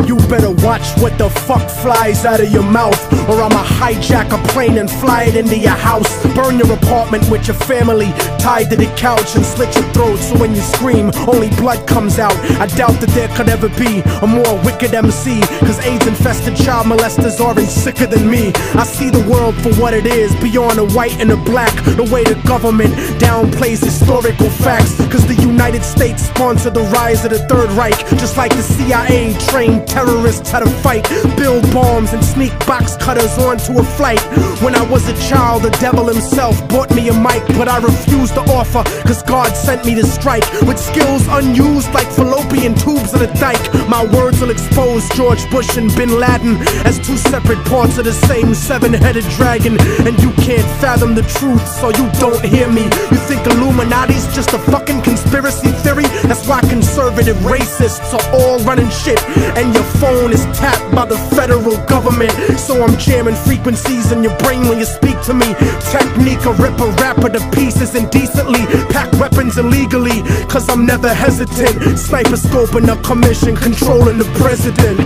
You better watch what the fuck flies out of your mouth, or I'ma hijack a plane and fly it into your house. Burn your apartment with your family tied to the couch and slit your throat so when you scream, only blood comes out. I doubt that there could ever be a more wicked MC, cause AIDS-infested child molesters are sicker than me. I see the world for what it is, beyond the white and the black. The way the government downplays historical facts, cause the United States sponsored the rise of the Third Reich, just like the CIA trained terrorists how to fight, build bombs and sneak box cutters onto a flight. When I was a child, the devil himself bought me a mic, but I refused to offer, cause God sent me to strike with skills unused like fallopian tubes in a dike. My words will expose George Bush and Bin Laden as two separate parts of the same seven-headed dragon, and you can't fathom the truth, so you don't hear me. You think Illuminati's just a fucking conspiracy theory? That's why conservative racists are all running shit, and your phone is tapped by the federal government. So I'm jamming frequencies in your brain when you speak to me. Technique, a rip a rapper to pieces indecently, pack weapons illegally, cause I'm never hesitant. Sniper scoping a commission, controlling the president.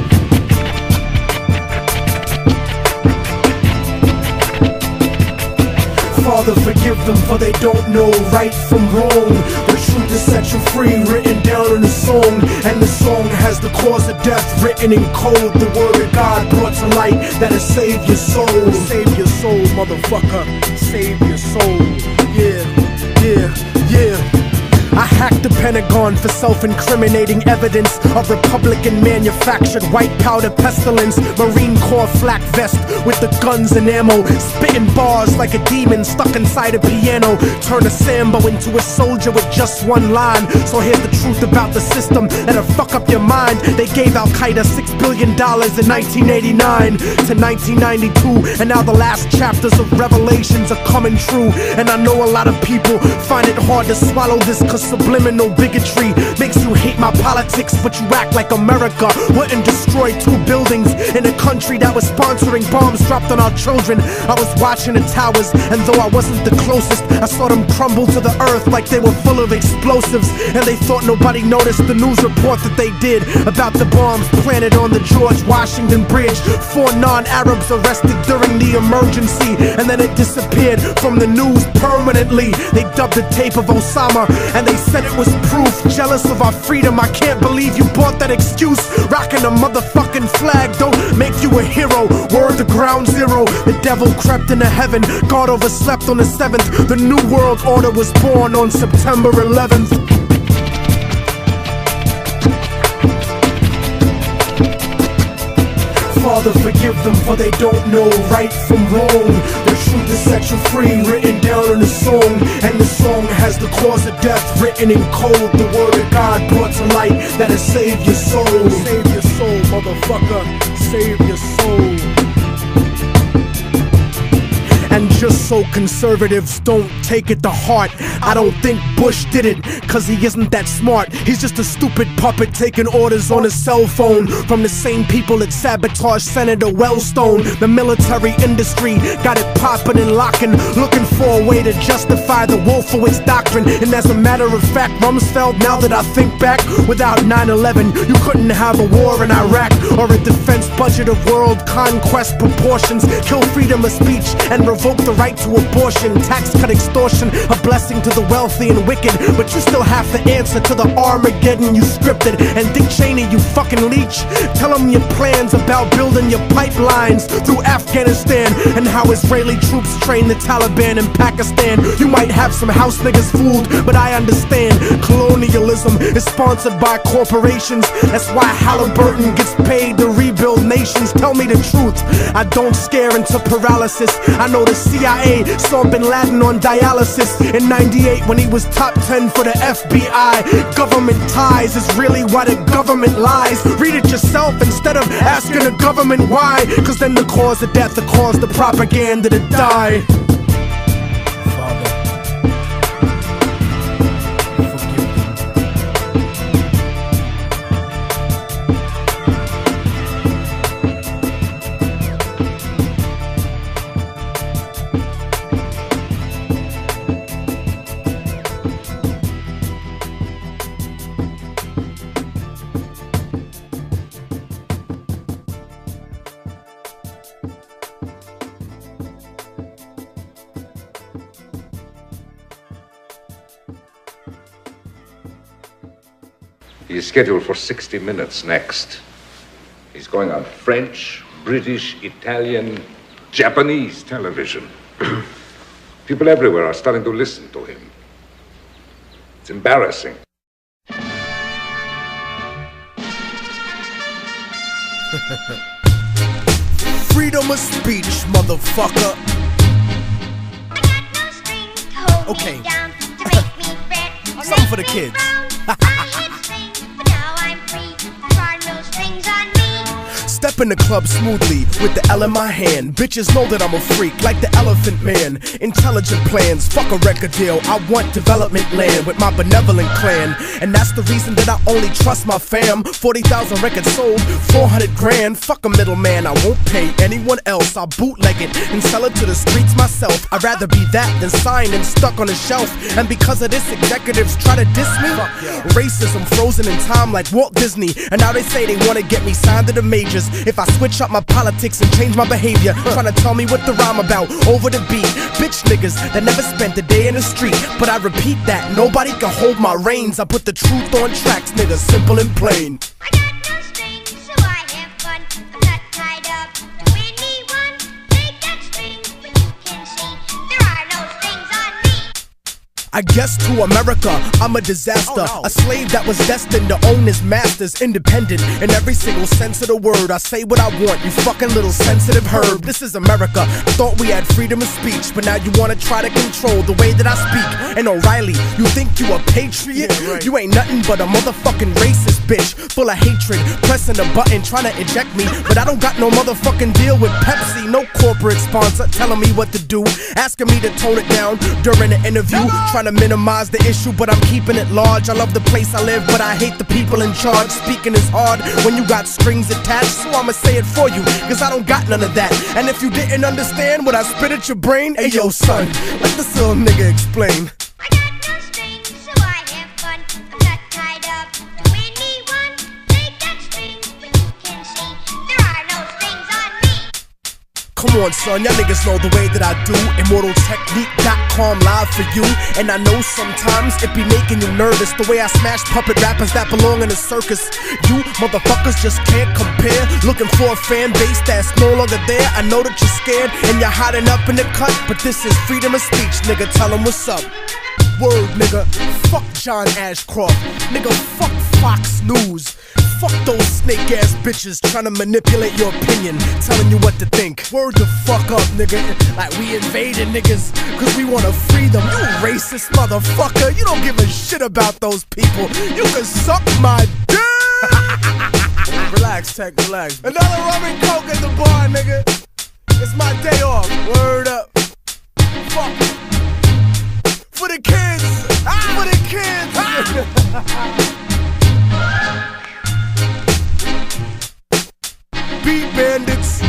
Father, forgive them, for they don't know right from wrong. The truth is set you free, written down in a song, and the song has the cause of death written in code. The word of God brought to light that'll save your soul. Save your soul, motherfucker. Save your soul. Yeah, yeah, yeah. I hacked the Pentagon for self-incriminating evidence of Republican manufactured white powder pestilence. Marine Corps flak vest with the guns and ammo, spitting bars like a demon stuck inside a piano. Turn a Sambo into a soldier with just one line. So here's the truth about the system that'll fuck up your mind. They gave Al-Qaeda $6 billion in 1989 to 1992, and now the last chapters of Revelations are coming true. And I know a lot of people find it hard to swallow this, cause subliminal bigotry makes you hate my politics, but you act like America wouldn't destroy 2 buildings in a country that was sponsoring bombs dropped on our children. I was watching the towers, and though I wasn't the closest, I saw them crumble to the earth like they were full of explosives. And they thought nobody noticed the news report that they did about the bombs planted on the George Washington Bridge. 4 non-Arabs arrested during the emergency, and then it disappeared from the news permanently. They dubbed the tape of Osama, and they said it was proof. Jealous of our freedom, I can't believe you bought that excuse. Rocking a motherfucking flag don't make you a hero. Word to ground zero, the devil crept into heaven. God overslept on the 7th. The new world order was born on September 11th. Father, forgive them, for they don't know right from wrong. The truth is set you free, written down in a song. And the song has the cause of death written in code. The word of God brought to light that'll save your soul. Save your soul, motherfucker, save your soul. And just so conservatives don't take it to heart, I don't think Bush did it, cause he isn't that smart. He's just a stupid puppet taking orders on his cell phone from the same people that sabotaged Senator Wellstone. The military industry got it popping and locking, looking for a way to justify the Wolfowitz doctrine. And as a matter of fact, Rumsfeld, now that I think back, without 9/11 you couldn't have a war in Iraq, or a defense budget of world conquest proportions. Kill freedom of speech and revoke the right to abortion. Tax cut extortion, a blessing to the wealthy and wicked, but you still have to answer to the Armageddon you scripted. And Dick Cheney, you fucking leech, tell him your plans about building your pipelines through Afghanistan, and how Israeli troops train the Taliban in Pakistan. You might have some house niggas fooled, but I understand colonialism is sponsored by corporations. That's why Halliburton gets paid to rebuild nations. Tell me the truth, I don't scare into paralysis. I know the CIA saw Bin Laden on dialysis in '98 when he was top 10 for the FBI. Government ties is really why the government lies. Read it yourself instead of asking the government why, cause then the cause of death, the cause the propaganda to die. He's scheduled for 60 minutes next. He's going on French, British, Italian, Japanese television. People everywhere are starting to listen to him. It's embarrassing. Freedom of speech, motherfucker. Okay. Something for the kids. Step in the club smoothly with the L in my hand. Bitches know that I'm a freak, like the Elephant Man. Intelligent plans, fuck a record deal. I want development land with my benevolent clan. And that's the reason that I only trust my fam. 40,000 records sold, 400 grand. Fuck a middleman, I won't pay anyone else. I'll bootleg it and sell it to the streets myself. I'd rather be that than signed and stuck on a shelf. And because of this, executives try to diss me. Racism frozen in time like Walt Disney. And now they say they wanna get me signed to the majors if I switch up my politics and change my behavior. Trying to tell me what the rhyme about over the beat. Bitch niggas that never spent a day in the street. But I repeat that, nobody can hold my reins. I put the truth on tracks, nigga, simple and plain. I got no strings, so I have fun. I'm not tied up to anyone. They got strings, but you can see there are no strings on me. I guess to America, I'm a disaster. A slave that was destined to own his masters. Independent in every single sense of the word. I say what I want, you fucking little sensitive herb. This is America. I thought we had freedom of speech, but now you wanna try to control the way that I speak. And O'Reilly, you think you a patriot? Yeah, right. You ain't nothing but a motherfucking racist bitch, full of hatred, pressing the button, trying to eject me. But I don't got no motherfucking deal with Pepsi. No corporate sponsor telling me what to do, asking me to tone it down during the interview. trying to minimize the issue, but I'm keeping it large. I love the place I live, but I hate the people in charge. Speaking is hard when you got strings attached, so I'ma say it for you, cause I don't got none of that. And if you didn't understand what I spit at your brain, hey yo son, let this little nigga explain. Come on, son, y'all niggas know the way that I do. ImmortalTechnique.com live for you. And I know sometimes it be making you nervous, the way I smash puppet rappers that belong in a circus. You motherfuckers just can't compare. Looking for a fan base that's no longer there. I know that you're scared and you're hiding up in the cut, but this is freedom of speech, nigga. Tell them what's up. Word, nigga. Fuck John Ashcroft. Nigga, fuck Fox News. Fuck those snake-ass bitches trying to manipulate your opinion, telling you what to think. Word the fuck up, nigga. Like we invaded niggas cause we wanna free them. You racist motherfucker. You don't give a shit about those people. You can suck my dick. Relax, Tech, relax. Another rum and coke at the bar, nigga. It's my day off. Word up. Fuck. For the kids. For the kids. Beat bandits.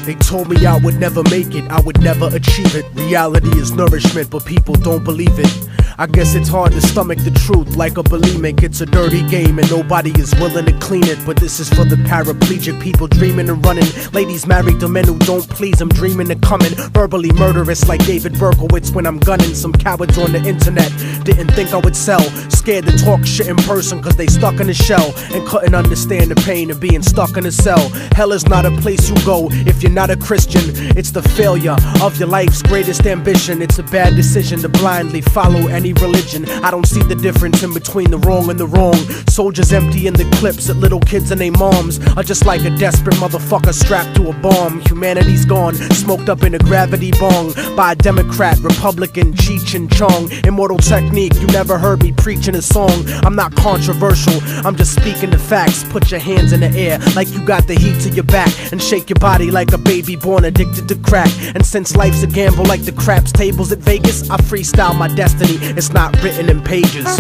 They told me I would never make it, I would never achieve it. Reality is nourishment, but people don't believe it. I guess it's hard to stomach the truth like a bulimic. It's a dirty game and nobody is willing to clean it. But this is for the paraplegic, people dreaming and running. Ladies married to men who don't please them, dreaming of coming. Verbally murderous like David Berkowitz when I'm gunning. Some cowards on the internet didn't think I would sell. Scared to talk shit in person cause they stuck in a shell and couldn't understand the pain of being stuck in a cell. Hell is not a place you go if you're not a Christian. It's the failure of your life's greatest ambition. It's a bad decision to blindly follow any religion. I don't see the difference in between the wrong and the wrong. Soldiers emptying the clips at little kids and their moms are just like a desperate motherfucker strapped to a bomb. Humanity's gone, smoked up in a gravity bong by a Democrat, Republican, Cheech and Chong. Immortal Technique, you never heard me preaching a song. I'm not controversial, I'm just speaking the facts. Put your hands in the air like you got the heat to your back and shake your body like a baby born addicted to crack. And since life's a gamble like the craps tables at Vegas, I freestyle my destiny. It's not written in pages.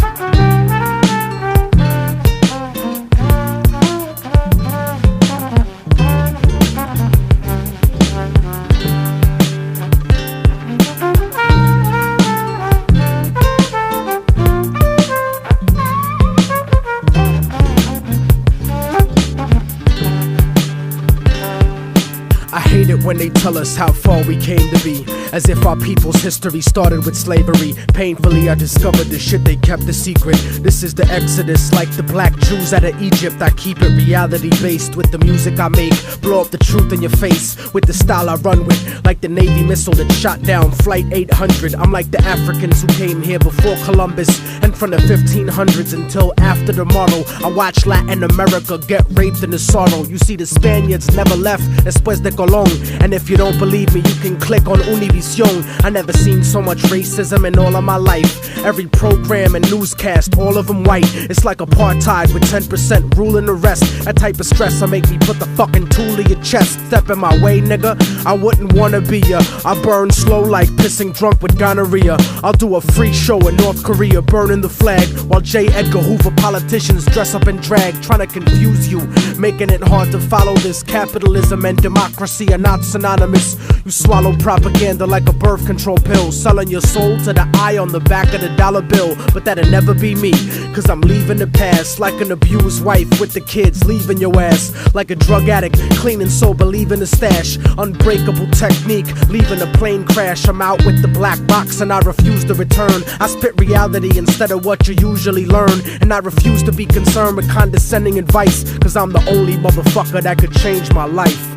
When they tell us how far we came to be, as if our people's history started with slavery. Painfully I discovered the shit they kept a secret. This is the exodus like the black Jews out of Egypt. I keep it reality based with the music I make. Blow up the truth in your face with the style I run with. Like the Navy missile that shot down Flight 800. I'm like the Africans who came here before Columbus and from the 1500s until after tomorrow. I watch Latin America get raped in the sorrow. You see the Spaniards never left después de Colón. And if you don't believe me, you can click on Univision. I never seen so much racism in all of my life. Every program and newscast, all of them white. It's like apartheid with 10% ruling the rest. That type of stress will make me put the fucking tool in your chest. Step in my way, nigga, I wouldn't wanna be ya. I burn slow like pissing drunk with gonorrhea. I'll do a free show in North Korea, burning the flag, while J. Edgar Hoover politicians dress up in drag, trying to confuse you, making it hard to follow this. Capitalism and democracy are not synonymous. You swallow propaganda like a birth control pill, selling your soul to the eye on the back of the dollar bill. But that'll never be me, cause I'm leaving the past. Like an abused wife with the kids, leaving your ass. Like a drug addict, clean and sober, leaving the stash. Unbreakable technique, leaving a plane crash. I'm out with the black box and I refuse to return. I spit reality instead of what you usually learn. And I refuse to be concerned with condescending advice, cause I'm the only motherfucker that could change my life.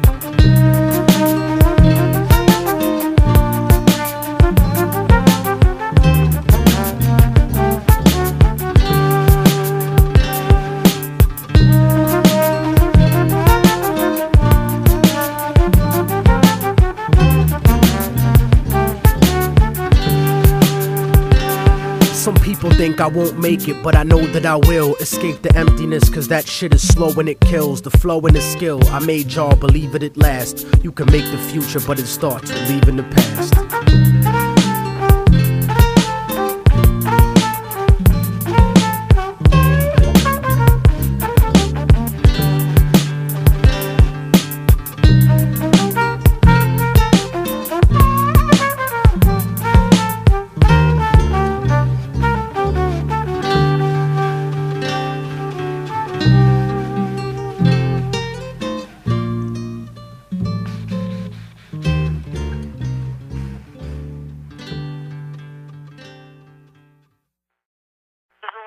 think I won't make it, but I know that I will. Escape the emptiness, cause that shit is slow and it kills. The flow and the skill, I made y'all believe it at last. You can make the future, but it starts with leaving the past.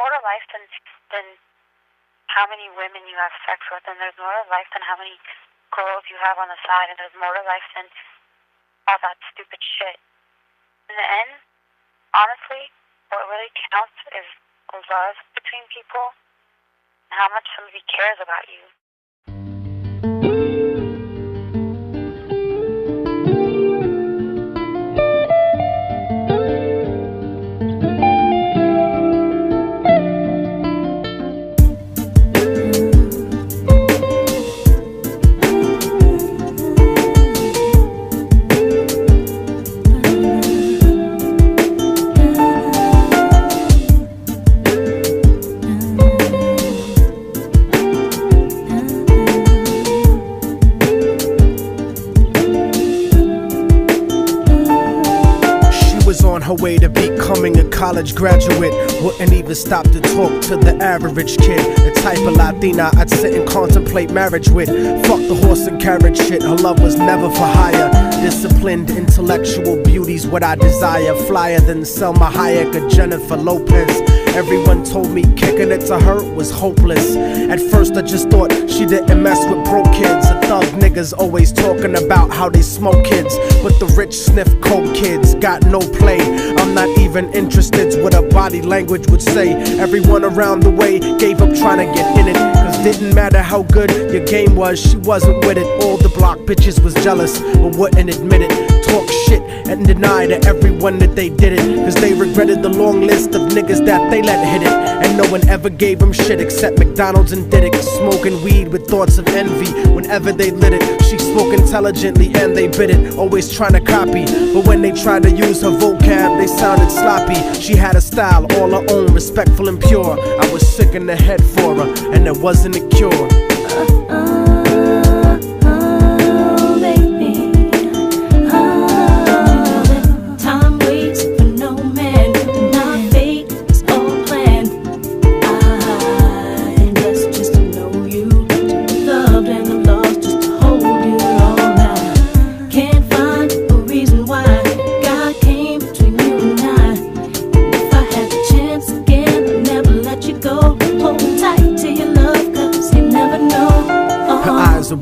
More to life than how many women you have sex with, and there's more to life than how many girls you have on the side, and there's more to life than all that stupid shit. In the end, honestly, what really counts is love between people and how much somebody cares about you. Her way to becoming a college graduate, wouldn't even stop to talk to the average kid. The type of Latina I'd sit and contemplate marriage with. Fuck the horse and carriage shit, her love was never for hire. Disciplined, intellectual beauty's what I desire. Flyer than Selma Hayek or Jennifer Lopez. Everyone told me kicking it to her was hopeless. At first I just thought she didn't mess with broke kids. The thug niggas always talking about how they smoke kids, but the rich sniff coke kids got no play. I'm not even interested what her body language would say. Everyone around the way gave up trying to get in it, cause didn't matter how good your game was, she wasn't with it. All the block bitches was jealous but wouldn't admit it. Talk shit and deny to everyone that they did it, cause they regretted the long list of niggas that they let hit it. And no one ever gave them shit except McDonald's and Diddick. Smoking weed with thoughts of envy whenever they lit it. She spoke intelligently and they bit it, always trying to copy, but when they tried to use her vocab they sounded sloppy. She had a style all her own, respectful and pure. I was sick in the head for her and there wasn't a cure.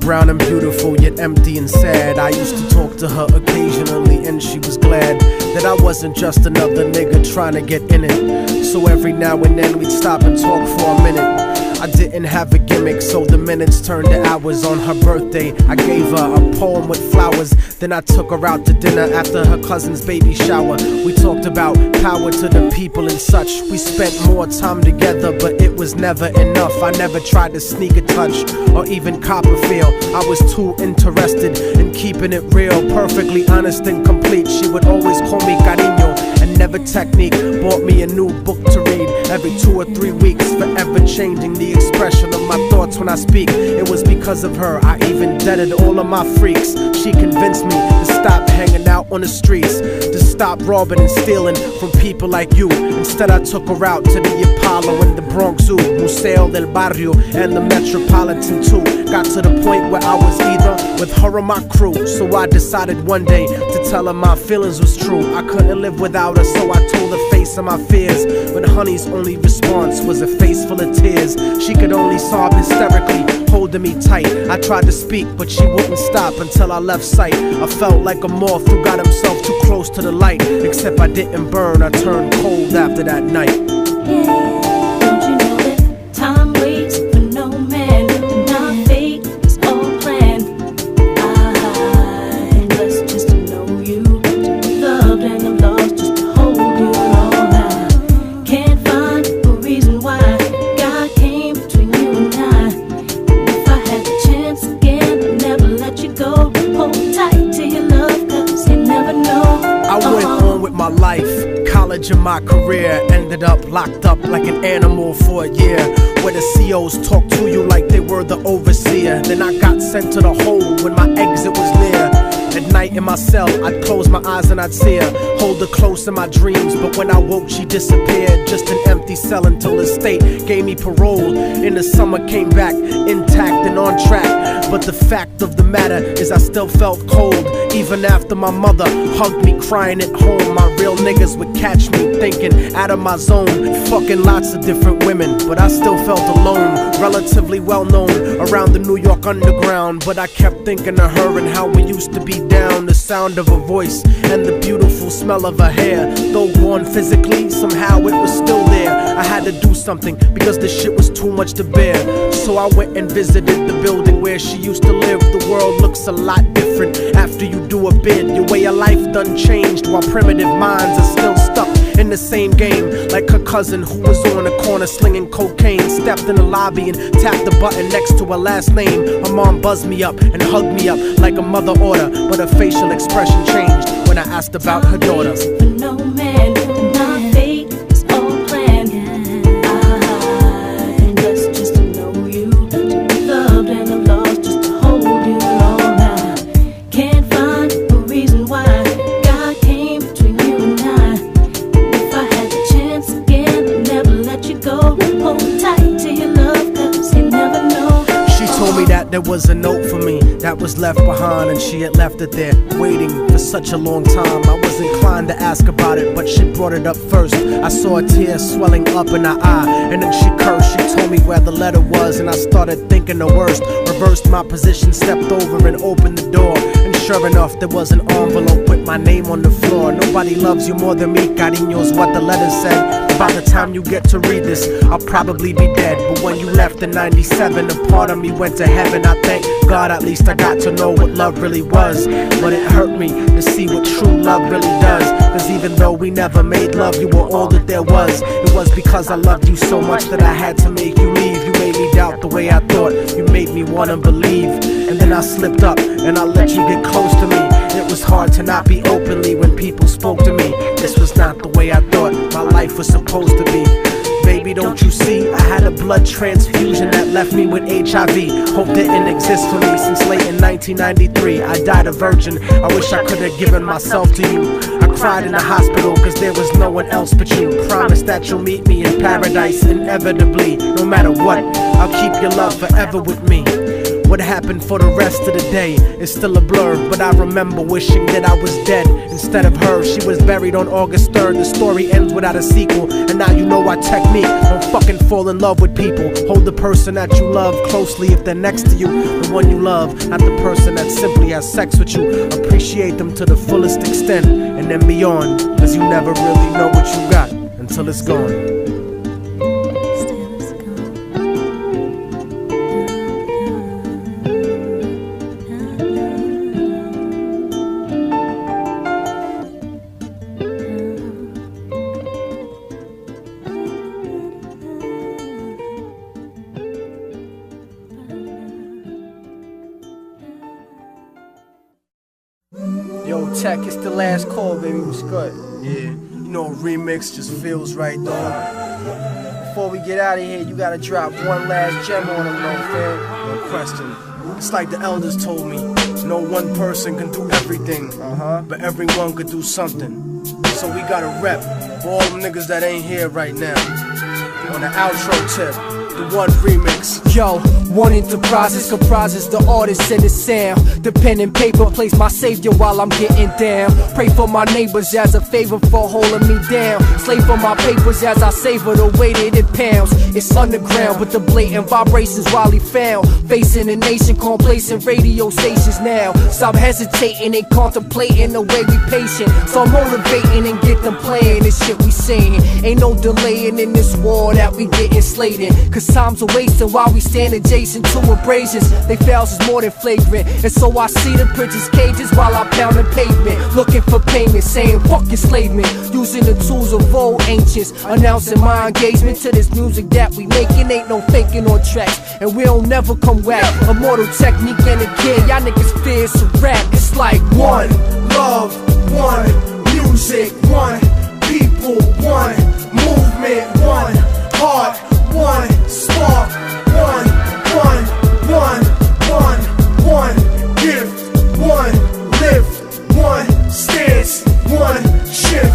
Brown and beautiful, yet empty and sad. I used to talk to her occasionally and she was glad that I wasn't just another nigga trying to get in it. So every now and then we'd stop and talk for a minute. I didn't have a gimmick, so the minutes turned to hours. On her birthday, I gave her a poem with flowers. Then I took her out to dinner after her cousin's baby shower. We talked about power to the people and such. We spent more time together, but it was never enough. I never tried to sneak a touch or even cop a feel. I was too interested in keeping it real, perfectly honest and complete. She would always call me cariño and never technique. Bought me a new book to read every 2 or 3 weeks, forever changing the expression of my thoughts when I speak. It was because of her I even deaded all of my freaks. She convinced me to stop hanging out on the streets, to stop robbing and stealing from people like you. Instead I took her out to the Apollo and the Bronx Zoo, Museo del Barrio and the Metropolitan too. Got to the point where I was either with her or my crew. So I decided one day to tell her my feelings was true. I couldn't live without her, so I told her face of my fears. But honey's only response was a face full of tears. She could only sob hysterically, holding me tight. I tried to speak, but she wouldn't stop until I left sight. I felt like a moth who got himself too close to the light. Except I didn't burn, I turned cold after that night. Don't you know that time waits for no man, and our fate is all planned? I'm blessed just to know you, to be loved and I'm lost just to hold you all. I can't find college of my career. Ended up locked up like an animal for a year, where the COs talk to you like they were the overseer. Then I got sent to the hole when my exit was near. At night in my cell, I'd close my eyes and I'd see her, hold her close in my dreams. But when I woke, she disappeared. Just an empty cell until the state gave me parole. In the summer, came back intact and on track. But the fact of the matter is I still felt cold. Even after my mother hugged me crying at home, my real niggas would catch me thinking out of my zone, fucking lots of different women, but I still felt alone. Relatively well known around the New York underground, but I kept thinking of her and how we used to be down. The sound of her voice and the beautiful smell of her hair, though gone physically, somehow it was still there. I had to do something because the shit was too much to bear. So I went and visited the building where she used to live. The world looks a lot different after you do a bid. Your way of life done changed, while primitive minds are still stuck in the same game. Like her cousin who was on the corner slinging cocaine, stepped in the lobby and tapped the button next to her last name. Her mom buzzed me up and hugged me up like a mother order, but her facial expression changed when I asked about her daughter. No man, not fake, it's all planned. I'm blessed just to know you, to be loved and I'm lost just to hold you all now. Can't find a reason why God came between you and I. If I had the chance again, I'd never let you go. Hold tight to your love, cause you never know. She told me that there was a note for me that was left behind, and she had left it there waiting for such a long time. I was inclined to ask about it, but she brought it up first. I saw a tear swelling up in her eye, and then she cursed. She told me where the letter was, and I started thinking the worst. Reversed my position, stepped over and opened the door, and sure enough, there was an envelope with my name on the floor. Nobody loves you more than me, cariño's what the letter said. By the time you get to read this, I'll probably be dead. But when you left in 97, a part of me went to heaven. I thank God at least I got to know what love really was. But it hurt me to see what true love really does. Cause even though we never made love, you were all that there was. It was because I loved you so much that I had to make you leave. You made me doubt the way I thought, you made me wanna believe. And then I slipped up and I let you get close to me. It was hard to not be openly when people spoke to me. This was not the way I thought my life was supposed to be. Baby, don't you see? I had a blood transfusion that left me with HIV. Hope didn't exist for me since late in 1993. I died a virgin. I wish I could have given myself to you. I cried in the hospital cause there was no one else but you. Promise that you'll meet me in paradise inevitably. No matter what, I'll keep your love forever with me. What happened for the rest of the day is still a blur, but I remember wishing that I was dead instead of her. She was buried on August 3rd. The story ends without a sequel, and now you know our technique. Don't fucking fall in love with people. Hold the person that you love closely if they're next to you. The one you love, not the person that simply has sex with you. Appreciate them to the fullest extent, and then beyond, cause you never really know what you got until it's gone. Yo, Tech, it's the last call, baby. What's good? Yeah, you know, remix just feels right, though. Before we get out of here, you gotta drop one last gem on them, though, fam. No question. It's like the elders told me. No one person can do everything, but everyone could do something. So we gotta rep for all them niggas that ain't here right now. On the outro tip, the one remix. Yo, one enterprises comprises the artist and the sound. The pen and paper plays my savior while I'm getting down. Pray for my neighbors as a favor for holding me down. Slave for my papers as I savor the weight it pounds. It's underground with the blatant vibrations while he found. Facing a nation complacent radio stations now. Stop hesitating and contemplating the way we patient. So I'm motivating and get them playing this shit we saying. Ain't no delaying in this war that we getting slated. Cause time's a wasting while we stand adjacent to abrasions. They fails is more than flagrant. And so I see the prince's cages while I pound the pavement. Looking for payment, saying fuck enslavement. Using the tools of old ancients. Announcing my engagement to this music that we making. Ain't no faking on tracks. And we don't never come whack. Immortal technique and again, y'all niggas fear it's a rap. It's like one love, one music, one people. people, one movement, one heart, one spark, one gift, one lift, one stance, one shift,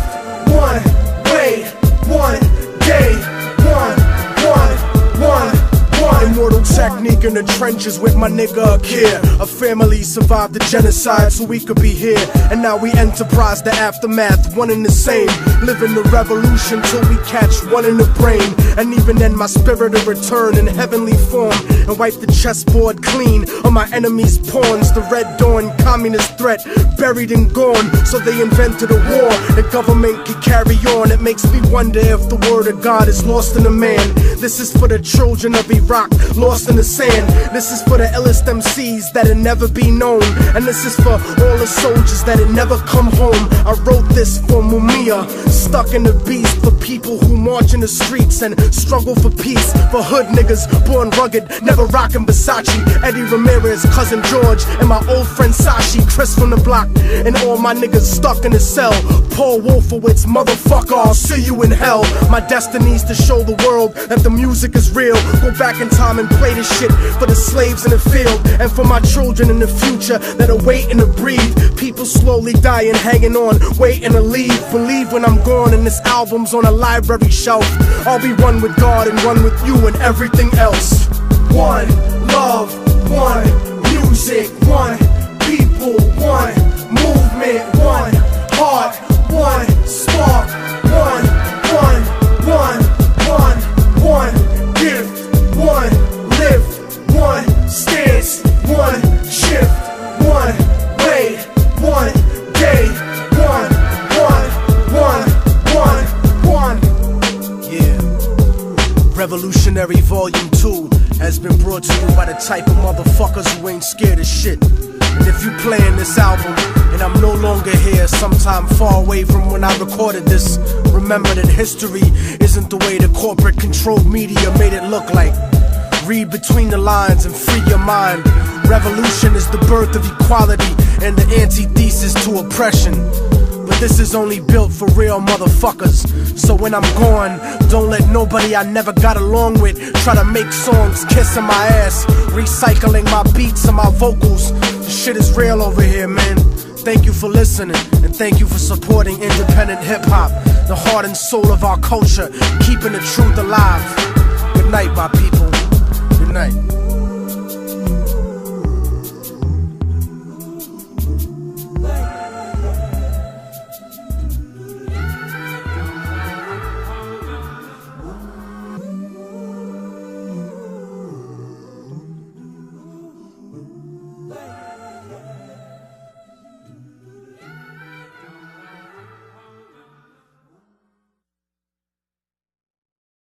one way, one day, one. Immortal technique in the trenches with my nigga Akir. A family survived the genocide so we could be here. And now we enterprise the aftermath, one and the same. Living the revolution till we catch one in the brain. And even then my spirit will return in heavenly form and wipe the chessboard clean on my enemies' pawns. The Red Dawn communist threat buried and gone. So they invented a war the government could carry on. It makes me wonder if the word of God is lost in a man. This is for the children of Iraq, lost in the sand. This is for the illest MCs that'll never be known. And this is for all the soldiers that'll never come home. I wrote this for Mumia, stuck in the beast. For people who march in the streets and struggle for peace. For hood niggas born rugged, never rockin' Versace. Eddie Ramirez, cousin George, and my old friend Sashi. Chris from the block, and all my niggas stuck in the cell. Paul Wolfowitz, motherfucker, I'll see you in hell. My destiny's to show the world that the music is real. Go back in time and play this shit for the slaves in the field. And for my children in the future that are waiting to breathe. People slowly dying, hanging on, waiting to leave. Believe when I'm gone and this album's on a library shelf, I'll be one with God and one with you and everything else. One love, one music, one people, one movement, one heart, one spark, one gift, one lift, one stance, one shift, one way, one day, one. Yeah. Revolutionary Volume 2 has been brought to you by the type of motherfuckers who ain't scared of shit. And if you playing this album and I'm no longer here, sometime far away from when I recorded this, remember that history isn't the way the corporate controlled media made it look like. Read between the lines and free your mind. Revolution is the birth of equality and the antithesis to oppression. But this is only built for real motherfuckers. So when I'm gone, don't let nobody I never got along with try to make songs kissing my ass, recycling my beats and my vocals. The shit is real over here, man. Thank you for listening, and thank you for supporting independent hip-hop, the heart and soul of our culture, keeping the truth alive. Good night, my people. Good night.